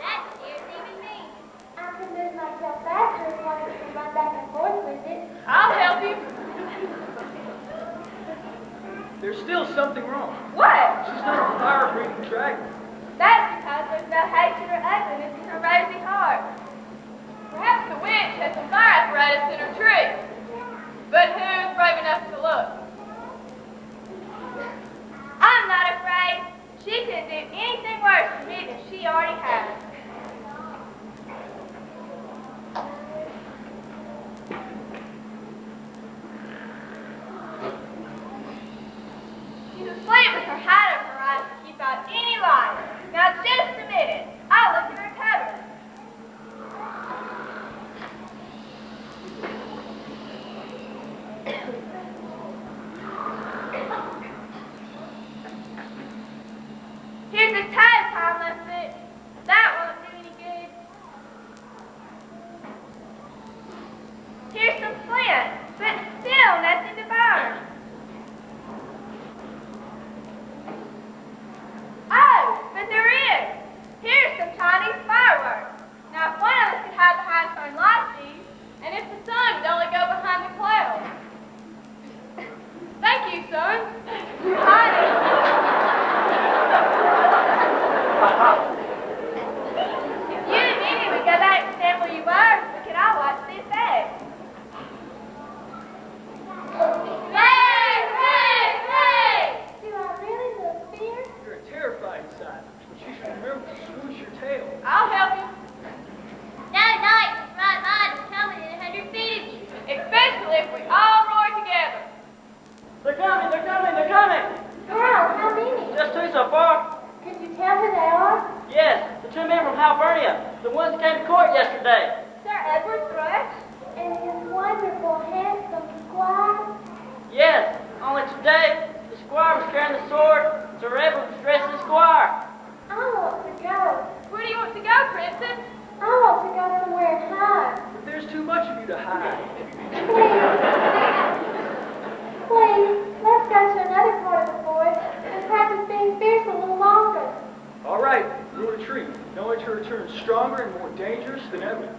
H: That scares even me. I can move myself faster if I can run back and forth with it.
A: I'll help you.
F: There's still something wrong.
A: What?
F: She's not a fire-breathing dragon.
A: That's because there's no hatred or ugliness in her rosy heart. Perhaps the witch has some fire apparatus in her tree. But who's brave enough to look? I'm not afraid. She couldn't do anything worse to me than she already has. She's asleep with her hat over her eyes to keep out any light. Now just a minute. I'll look in her cupboard. Here's a tie Tom left it. That won't do any good. Here's some flint, but still nothing to burn. Oh, but there is. Here's some Chinese fireworks. Now, if one of us could hide behind some light these, and if the sun would only go behind the clouds. Thank you, son. You're hiding. If you and Minnie would go back and stand where you were, we could all watch the effect.
H: Hooray! Hooray! Hooray! Do I really look fierce?
F: You're terrified inside, but you should remember to swoosh your tail.
A: I'll help you.
H: No knight in his right mind is coming in 100 feet of you.
A: Especially if we all roar together.
E: They're coming, they're coming, they're coming!
H: How many?
E: Just 2 so far.
H: Could you tell who they are?
E: Yes, the 2 men from Halvernia, the ones that came to court yesterday.
A: Sir Edward Thrush?
H: And his wonderful, handsome squire?
E: Yes, only today the squire was carrying the sword, Sir Edward was dressed as squire.
H: I want to go.
A: Where do you want to go, Princess?
H: I want to go somewhere and hide.
F: But there's too much of you to hide.
H: Please, let's go to another part of the forest and practice being fierce a little longer.
F: All right, we'll retreat, knowing to return stronger and more dangerous than ever.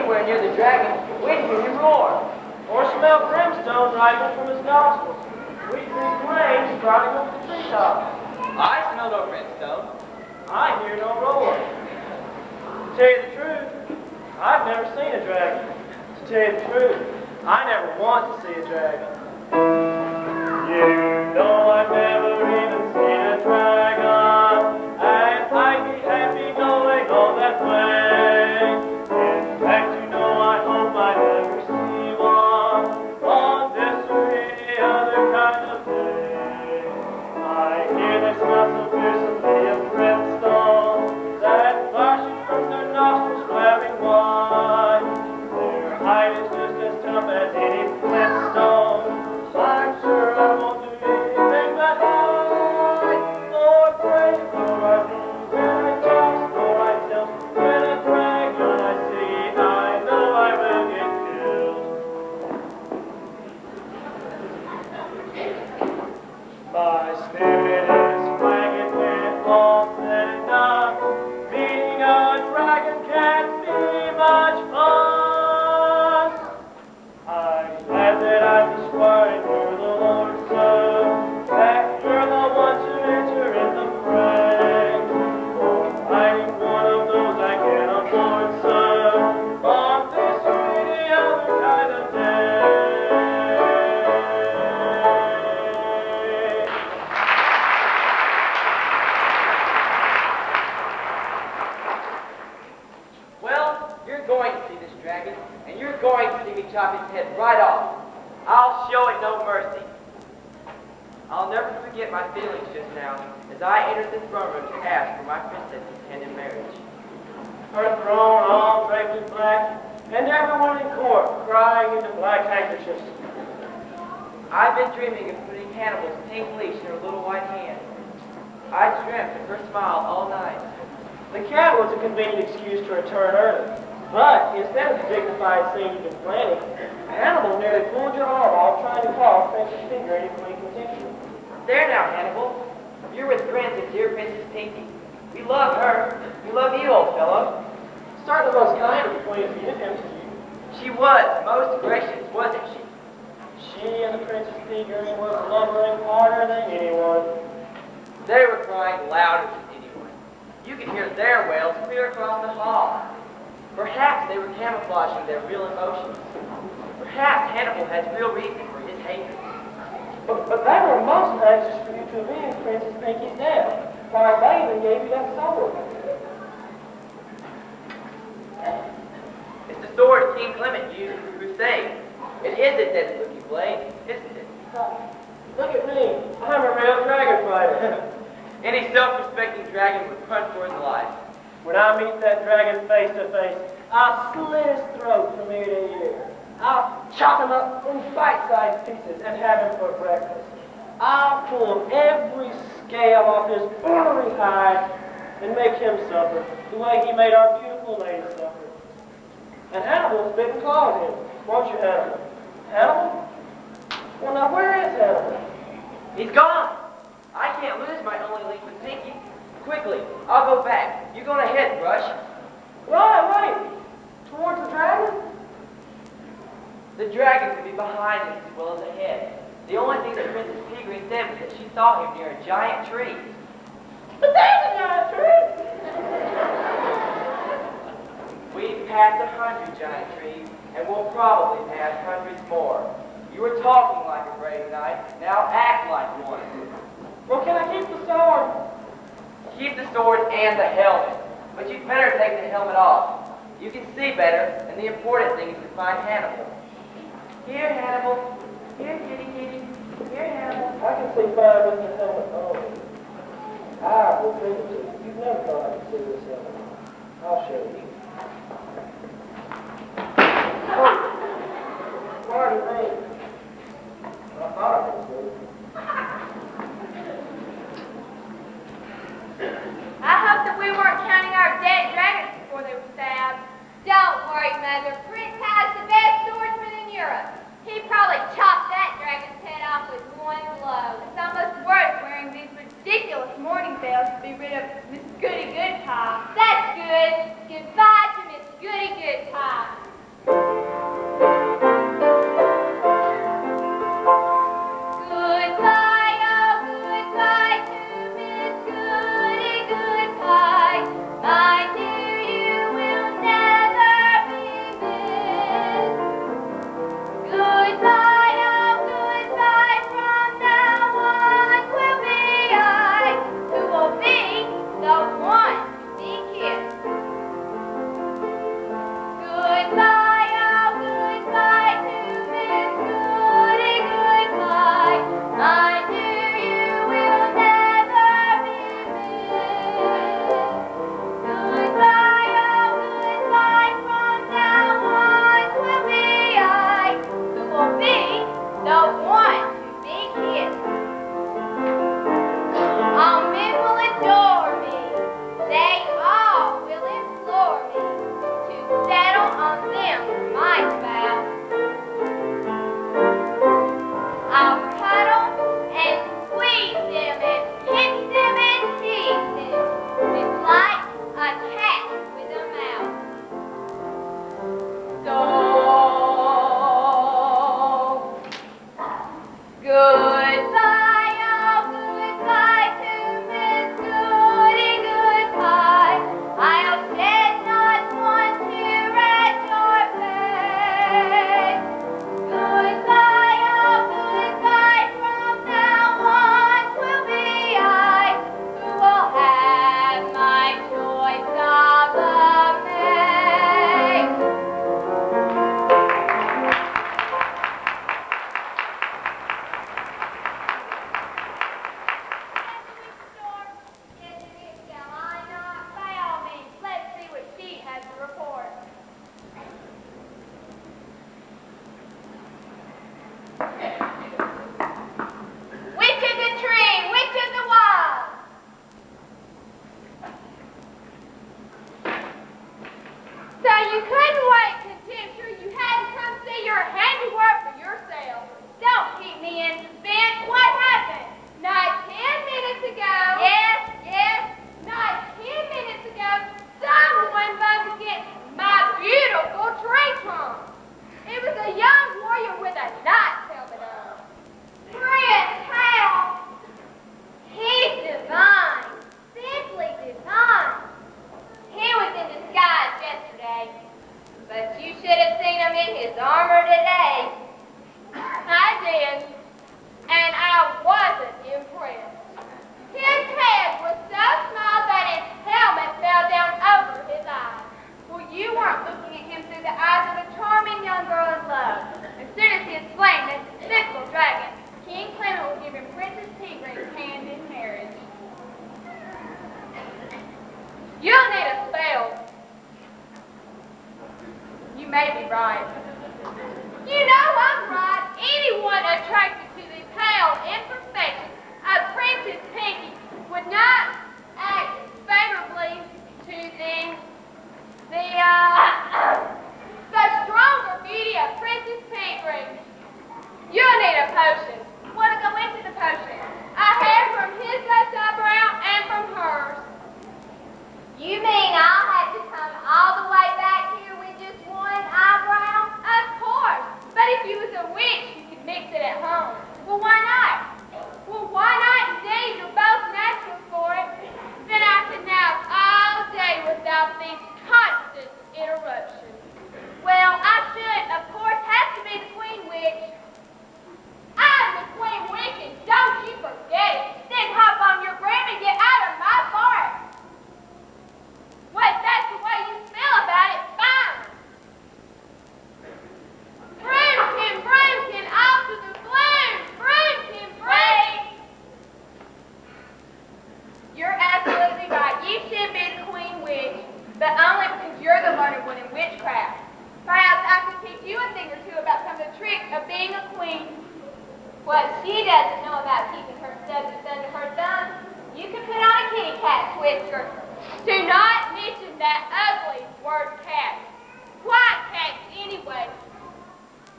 C: anywhere near the dragon, we'd hear him roar.
E: Or smell brimstone rising from his nostrils. We'd see flames sprouting over the treetops.
C: I smell no brimstone.
E: I hear no roar. To tell you the truth, I've never seen a dragon. To tell you the truth, I never want to see a dragon. You know I've never even seen a dragon, and I'd be happy going all that way. In fact, you know I hope I never see one on this or any other kind of day. I hear they smell so fearsomely of brimstone that flashes from their nostrils flaring wide. Their hide is just as tough as any flintstone. I'm sure I won't do anything but hide, or pray, or I lose, when I toss, or I tilt. When a dragon I see, I know I will get killed. My spirit is flagging when it's all said and done. Meeting a dragon can't be much fun. I'm glad that I'm the squire and you're the Lord's son, that you're the one to enter in the fray. For fighting one of those I can't afford, son, on this or any other kind of day.
C: Well, you're going to see this dragon, and you're going to see me chop his head right off. I'll show it no mercy. I'll never forget my feelings just now as I entered the throne room to ask for my princess's hand in marriage.
E: Her throne all draped in black, and everyone in court crying into black handkerchiefs.
C: I've been dreaming of putting Hannibal's pink leash in her little white hand. I dreamt of her smile all night.
E: The cat was a convenient excuse to return early, but instead of the dignified scene you've been planning, Hannibal nearly pulled your arm off trying to call Princess Finger equally contemptuous.
C: There now, Hannibal. You're with Princess, dear Princess Pinky. We love her. We love you, old fellow.
E: Certainly was kind of the Queen of him to you.
C: She was most gracious, wasn't she?
E: She and the Princess Figurine was lumbering harder than anyone.
C: They were crying louder than anyone. You could hear their wails clear across the hall. Perhaps they were camouflaging their real emotions. Perhaps Hannibal has real reason for his hatred.
E: But they were most anxious for you to avenge Princess Pinky's death, while they even gave you that sword.
C: It's the sword King Clement used for the crusade. It is a deadly-looking blade, isn't it?
E: Look at me. I'm a real dragon fighter.
C: Any self-respecting dragon would run for his life.
E: When I meet that dragon face to face, I'll slit his throat from ear to ear. I'll chop him up in bite-sized pieces and have him for breakfast. I'll pull every scale off his ornery hide and make him suffer the way he made our beautiful lady suffer. And Hannibal's bitten claws him, won't you, Hannibal? Hannibal? Well, now where is Hannibal?
C: He's gone. I can't lose my only link with Pinky. Quickly, I'll go back. You go ahead, Brush.
E: Right, wait. Towards the dragon?
C: The dragon could be behind us as well as ahead. The only thing that Princess Pegrine said was that she saw him near a giant tree.
E: But there's a giant tree!
C: We've passed 100 giant trees, and we'll probably pass hundreds more. You were talking like a brave knight. Now act like one.
E: Well, can I keep the sword?
C: Keep the sword and the helmet. But you'd better take the helmet off. You can see better, and the important thing is to find Hannibal. Here, Hannibal. Here, kitty kitty. Here, Hannibal.
E: I can see fine with the helmet on. I will bring it to you. You've never thought I could see this helmet. I'll show you. Oh, pardon me. I thought I could see it.
D: I hope that we weren't counting our dead dragons before they were stabbed. Don't worry, Mother. Prince has the best swordsman in Europe. He probably chopped that dragon's head off with one blow. It's almost worth wearing these ridiculous mourning veils to be rid of Miss Goody Goodtime. That's good. Goodbye to Miss Goody Goodtime. them for my spouse. I'll cuddle and squeeze them and kiss them and tease them, just like a cat with a mouse. So, goodbye, oh goodbye to Miss Goody Goodbye. I'll shed not one tear at your place. Goodbye, oh goodbye, from now on 'twill be I who will have my choice of a mate. Shall I not? By all means, let's see what she has to report. Which is the tree? Which is the wall? So you couldn't wait, contemptor. You had to come see your handiwork for yourself. Don't keep me in suspense. What happened? Not 10 minutes ago. Yes, not 10 minutes ago, someone bumped against my beautiful tree trunk. It was a young warrior with a knight's helmet on. Prince Hal. He's divine. Simply divine. He was in disguise yesterday, but you should have seen him in his armor today. I did, and I wasn't impressed. His head was so small that his helmet fell down over his eyes. Well, you weren't looking at him through the eyes of a charming young girl in love. As soon as he explained that the fickle dragon, King Clement would give him Princess Tigrin's hand in marriage. You'll need a spell. You may be right. You know I'm right. Anyone attracted to the pale imperfection of Princess Pinky would not act favorably to the stronger beauty of Princess Tigrin. You'll need a potion. What'll go into the potion? A hair from his left eyebrow and from hers. You mean I'll have to come all the way back here with just one eyebrow? Of course. But if you was a witch, you could mix it at home. Well, why not? Well, why not? Indeed, you're both natural for it. Then I could nap all day without these constant interruptions. Well, I should, of course, have to be the Queen Witch. I'm the Queen Witch, and don't you forget it. Then hop on your broom and get out of my forest. Well, if that's the way you feel about it, fine. Broomkin, off to the gloom. Broomkin. You're absolutely right. You should be the Queen Witch, but only because you're the learned one in witchcraft. Perhaps I could teach you a thing or two about some of the tricks of being a queen. What she doesn't know about keeping her subjects under her thumb, you can put on a kitty cat's whisker. Do not mention that ugly word cat. Why cats anyway?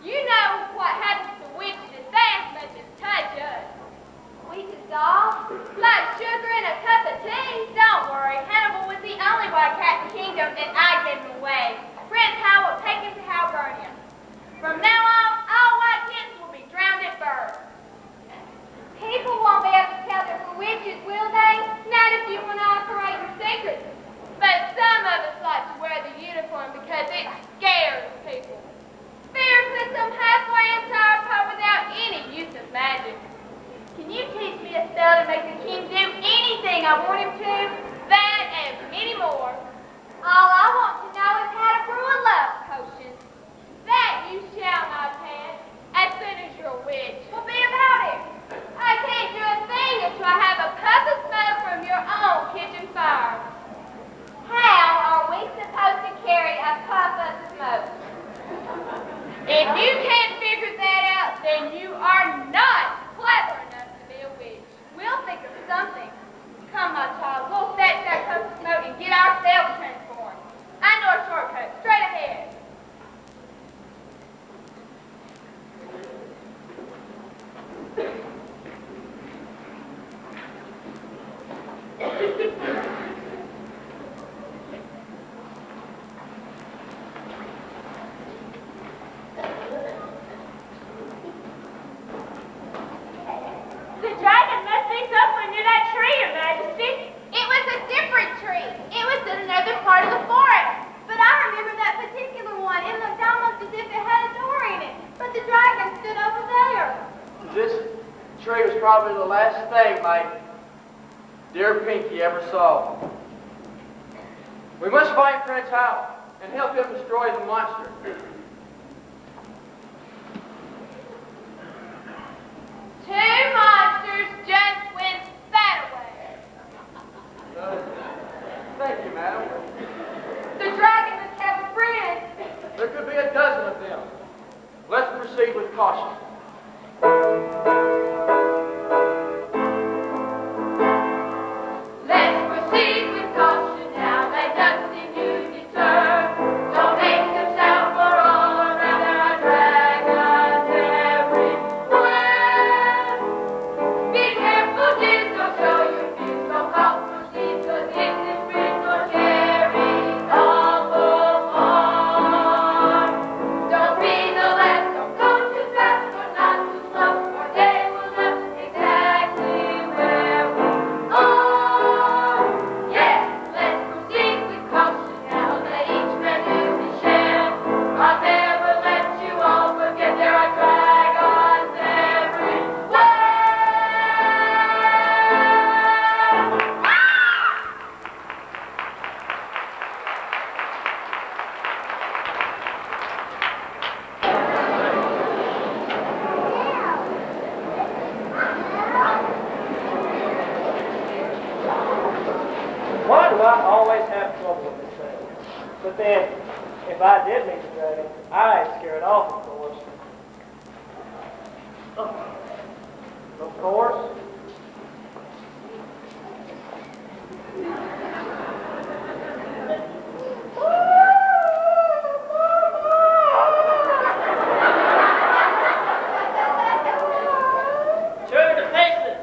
D: You know what happens to witches if they as much as touch us. Sweet as all? Like sugar in a cup of tea? Don't worry, Hannibal was the only white cat in the kingdom and I gave him away. Prince Hal will take him to Halbernia. From now on, all white kittens will be drowned at birth. People won't be able to tell they're witches, will they? Not if you want to operate in secret. But some of us like to wear the uniform there?
B: This tree was probably the last thing my dear Pinky ever saw. We must find Prince Hal and help him destroy the monster.
A: Two monsters just went that way.
B: Thank you, madam.
A: The dragon must have a friend.
B: There could be a dozen of them. Let's proceed with caution.
A: Let's proceed with caution now. Let nothing you deter. Don't make them shout for all around. There are dragons everywhere. Be careful, dear, don't show your fears. Don't call for sleep, 'cause in this bridge will carry all the farm. Don't be the last, don't go too fast or not too slow, or they will know exactly where we are. Yes, let's proceed with caution now. Let each man do his share. I'll never let you all forget there are dragons everywhere.
E: Why do I always have trouble with this thing? But then, if I did meet the dragon, I'd scare it off, of course. Of course. Turn to faces.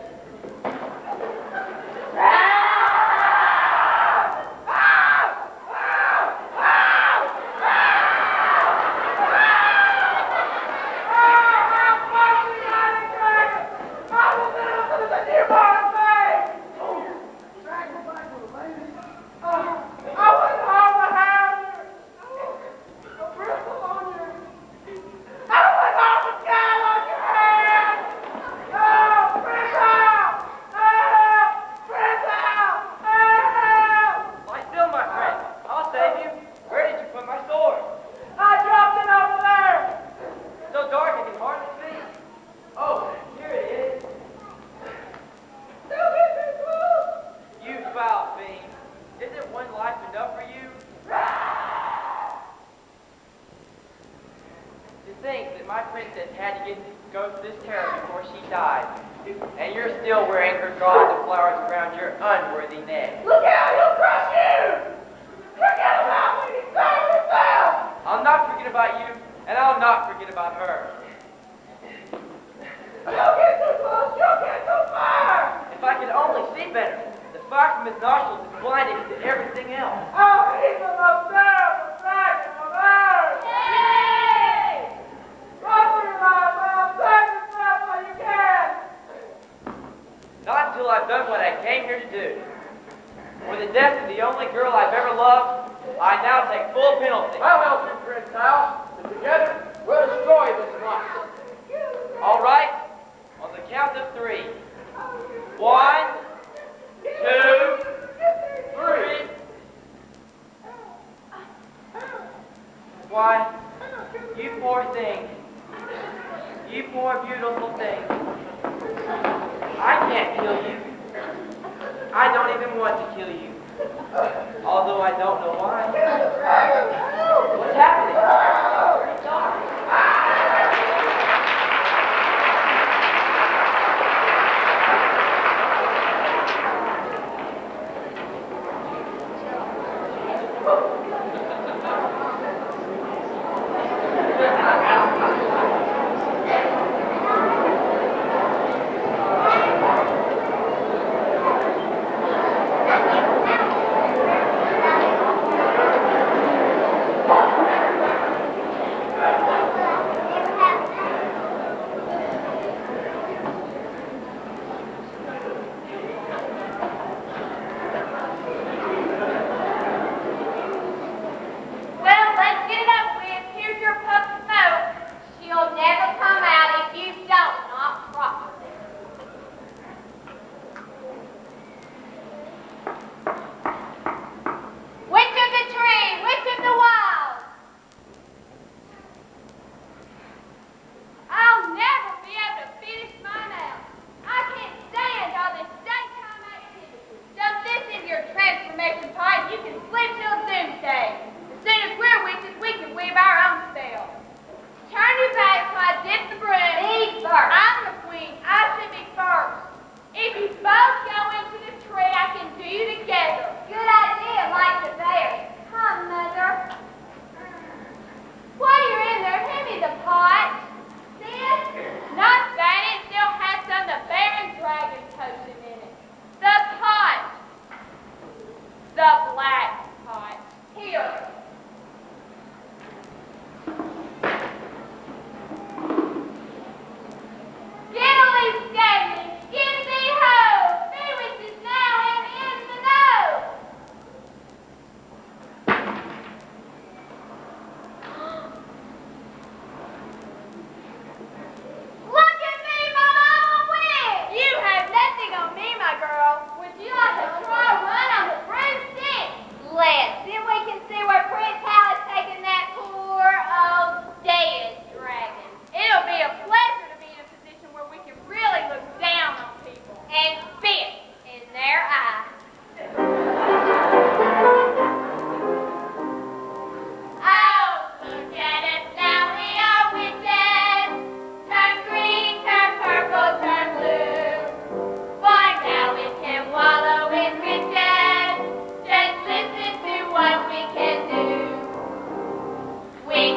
C: Lie still, my friend. I'll save you. Where did you put my sword?
B: I dropped it over there.
C: So dark I can hardly see. Oh, here it is. You foul fiend. Isn't one life enough for you? To think that my princess had to go through this terror before she died. And you're still wearing her garland of flowers around your unworthy neck.
B: Look out, he'll crush you. Forget about me. He's not himself.
C: I'll not forget about you, and I'll not forget about her.
B: You'll get too close. You'll get too far.
C: If I could only see better. The fire from his nostrils is blinding to everything else.
B: Oh, he's the most terrible dragon on earth.
A: Yay!
B: Run for your life, Mom. Save yourself while you can.
C: Not until I've done what I came here to do. For the death of the only girl I've ever loved, I now take full penalty.
B: I'll help you, Prince Hal. And together, we'll destroy this monster.
C: All right? On the count of 3. 1, 2, 3. Why, you poor thing. You poor beautiful thing. I can't kill you. I don't even want to kill you. Although I don't know why. What's happening? It's dark.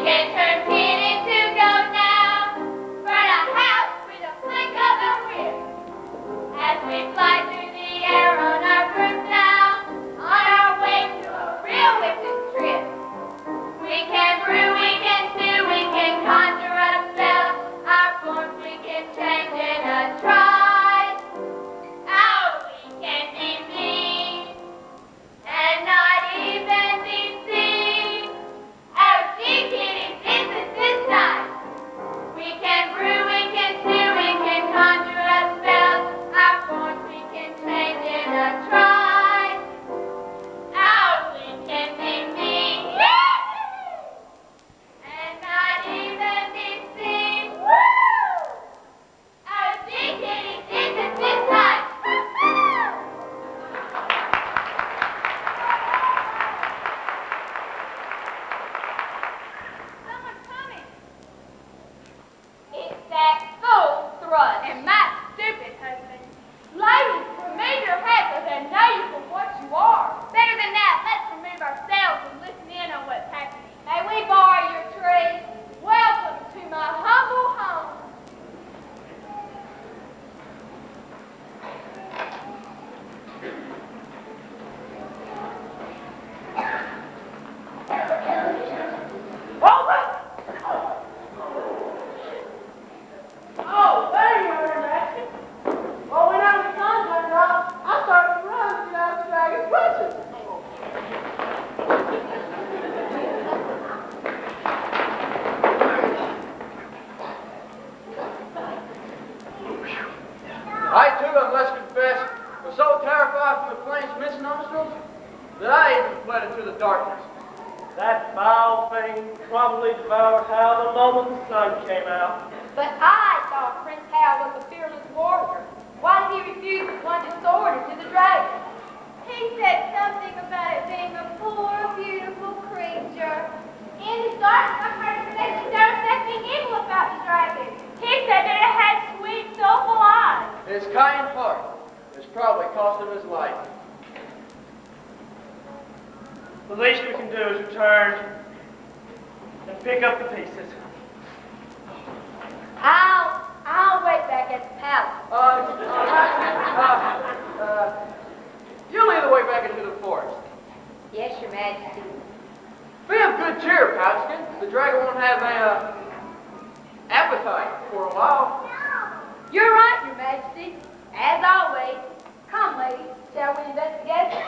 H: can turn tin into gold now. Burn a house with a flick of the whip. As we fly through the air on our broom now, on our way to a real witch's trip. We can brew, we can stew, we can conjure up spells. Our forms we can change in a trice. Oh, we can be mean and not even be seen. Oh, gee, kitties, isn't this nice? We can brew, we can stew, we can conjure up spells. Our forms we can change in a trice. Oh, we can be mean and not even be seen. Oh, gee, kitties, isn't this nice?
D: Someone's coming.
A: It's that fool Thrush and my stupid husband. Ladies, remove your hats so they know you for what you are. Better than that, let's remove ourselves and listen in on what's happening. May we borrow your tree? Welcome to my humble home.
B: Oh, there you are, Master. Well, when I was conjuring out, I started to run to get out of the dragon's clutches. I too, I must confess, was so terrified from the flame's mist nostrils that I even fled into the darkness.
E: That foul thing probably devoured Hal the moment the sun came out.
A: But I thought Prince Hal was a fearless warrior. Why did he refuse to plunge his sword into the dragon?
D: He said something about it being a poor, beautiful creature. In his darkness, I heard him say that there was nothing evil about the dragon. He said that it had sweet, soulful eyes.
B: His kind heart has probably cost him his life.
E: The least we can do is return and pick up the pieces.
A: I'll wait back at the palace.
B: You lead the way back into the forest.
A: Yes, Your Majesty.
B: Be of good cheer, Pouchkin. The dragon won't have an appetite for a while.
A: You're right, Your Majesty. As always. Come, ladies. Shall we investigate?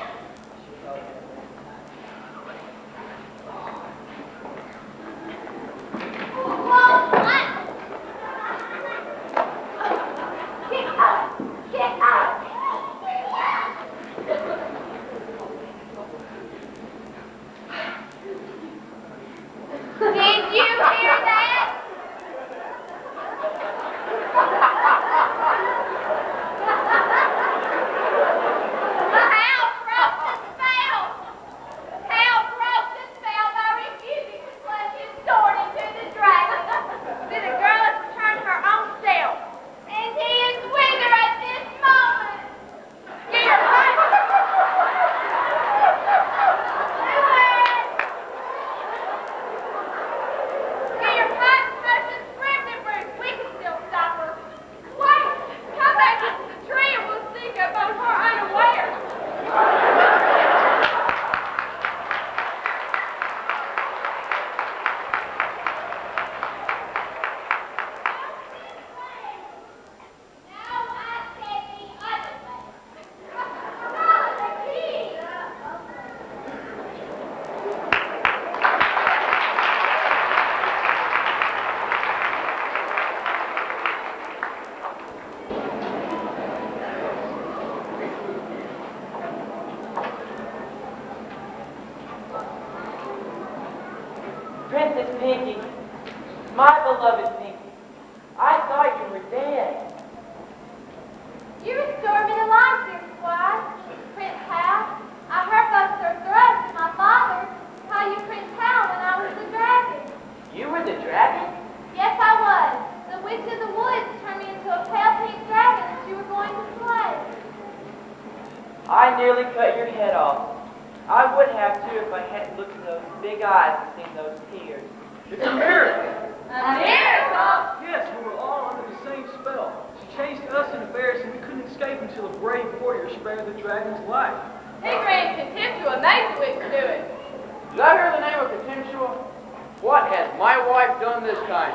H: Did you hear that? Hal broke the spell. Hal broke the spell by refusing to plunge his sword into the dragon. Then the girl has returned her own self, and he is with her at this moment. Get your punch. Get your punch, motion, sprint and Bruce. We can still stop her. Wait, come back into the tree and we'll sneak up on her unaware. Now I say the other way. Follow the key.
C: Princess Pinky, my beloved Pinky, I thought you were dead.
D: You restored me to life, dear squire. Prince Hal, I heard both Sir Thrush and my father call you Prince Hal when I was the dragon.
C: You were the dragon?
D: Yes, I was. The witch of the woods turned me into a pale pink dragon that you were going to slay.
C: I nearly cut your head off. I would have too if I hadn't looked in those big eyes and seen those tears. The
F: spare the dragon's life.
A: Pigran Contemptuous Amazement to do it.
B: Did I hear the name of Contemptuous? What has my wife done this time?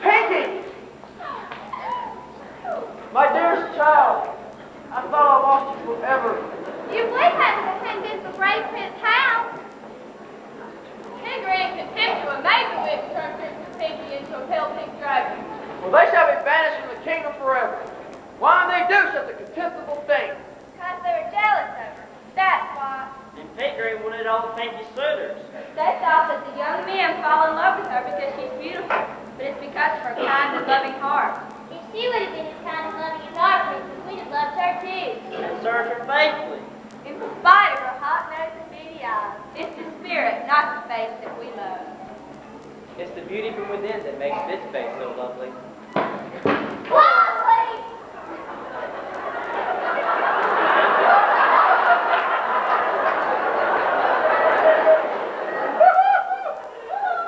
B: Pinky! My dearest child, I thought I lost you forever.
D: You would have to hang this for brave Prince Hal.
A: Pigran Contemptuous Amazement turned Princess Pinky into a pale pink dragon.
B: Well, they shall be banished from the kingdom forever. Why did they do such a contemptible thing?
D: Because they were jealous of her. That's why.
C: And Pinky wanted all the Pinky suitors.
A: They thought that the young men fall in love with her because she's beautiful, but it's because of her kind and loving heart.
G: If she would have been as kind and loving as our princess, we'd have loved her too.
C: And served her faithfully.
A: In spite of her hot nose and beady eyes, it's the spirit, not the face, that we love.
C: It's the beauty from within that makes this face so lovely.
D: Lovely!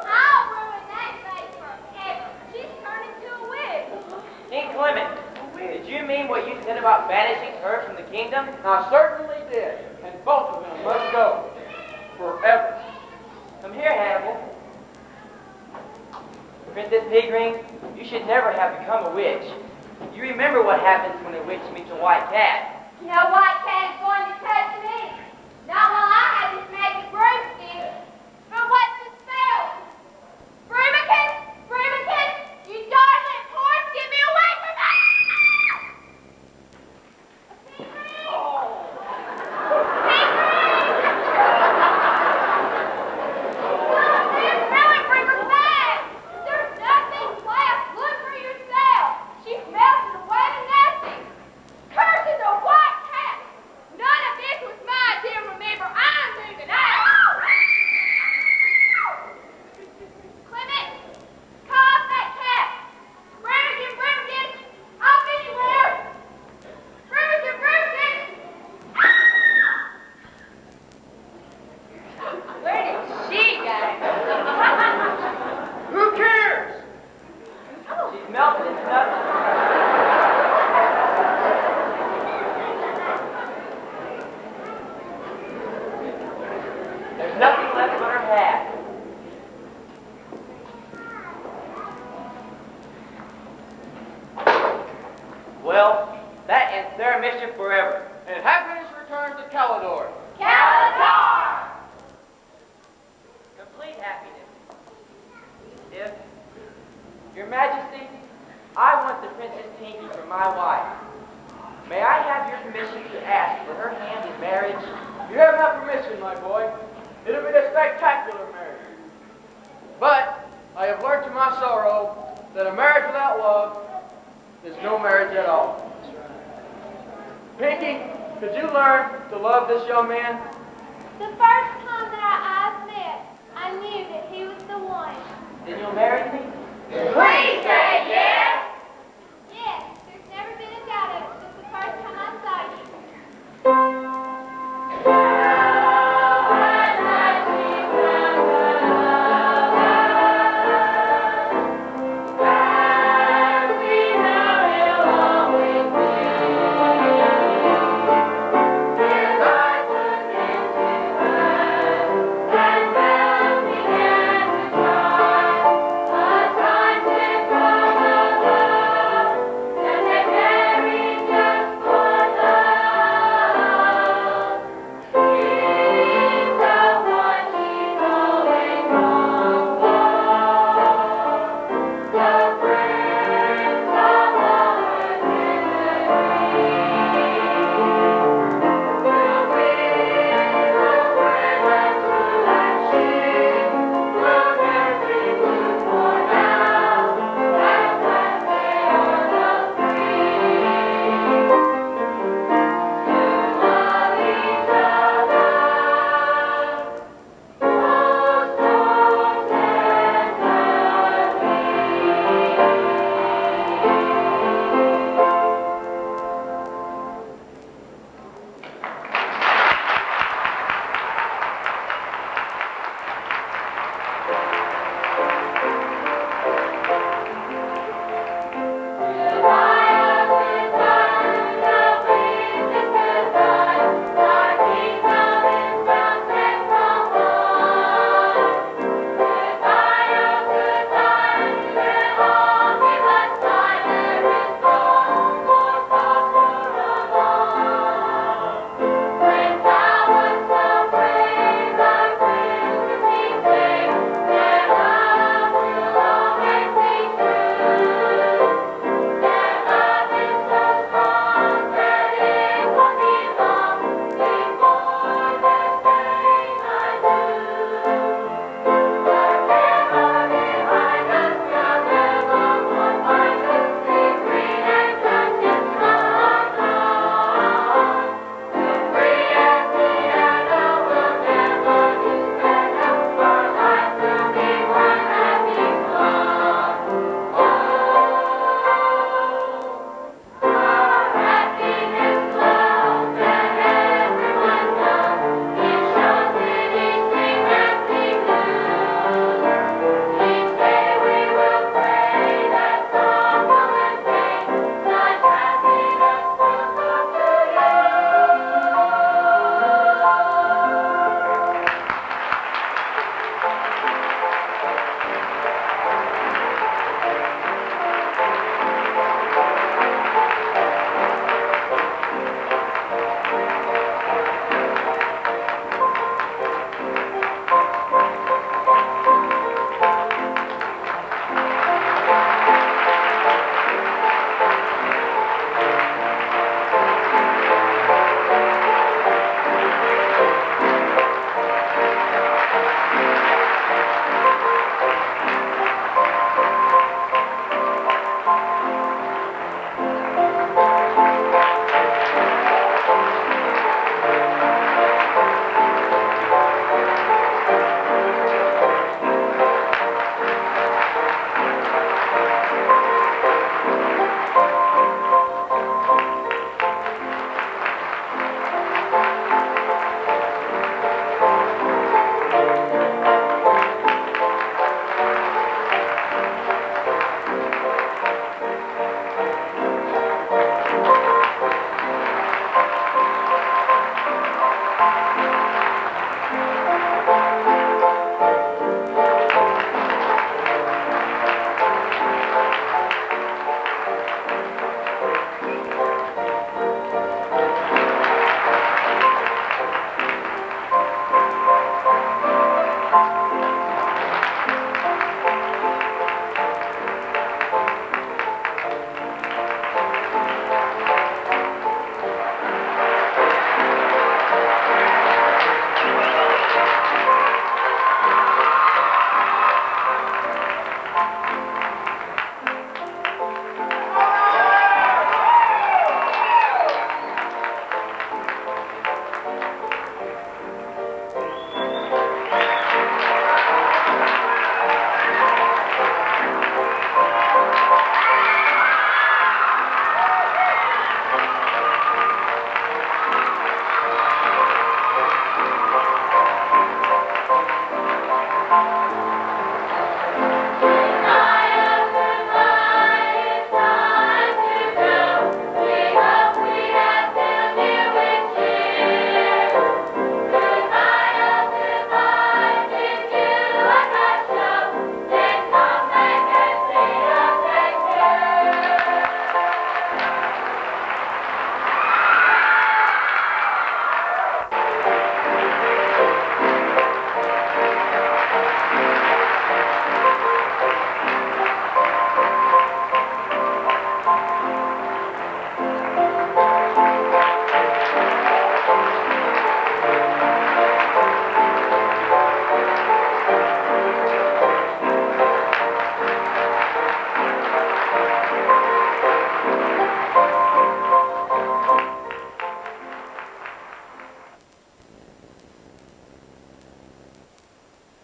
D: I'll ruin that face forever. She's turned into a wig.
C: King Clement, did you mean what you said about banishing her from the kingdom?
B: I certainly did, and both of them must go. Forever.
C: Come here, Hannibal. Princess Pigring, you should never have become a witch. You remember what happens when a witch meets a white cat.
D: No white cat is going to touch me. Not while I have this magic broomstick. But what's the spell? Broomicus! Broomicus! You darling horse, get me away from me!
B: Who cares?
C: She's melted into nothing. There's nothing left but her hat. Well, that ends their mission forever.
B: And happiness returns to Calidor.
D: Calidar!
C: Complete happiness. If, Your Majesty, I want the Princess Pinky for my wife. May I have your permission to ask for her hand in marriage?
B: You have my permission, my boy. It'll be a spectacular marriage. But I have learned to my sorrow that a marriage without love is no marriage at all. Pinky, could you learn to love this young man?
D: The first time that our eyes met, I knew that he was the one.
C: Then you'll marry me?
D: Please,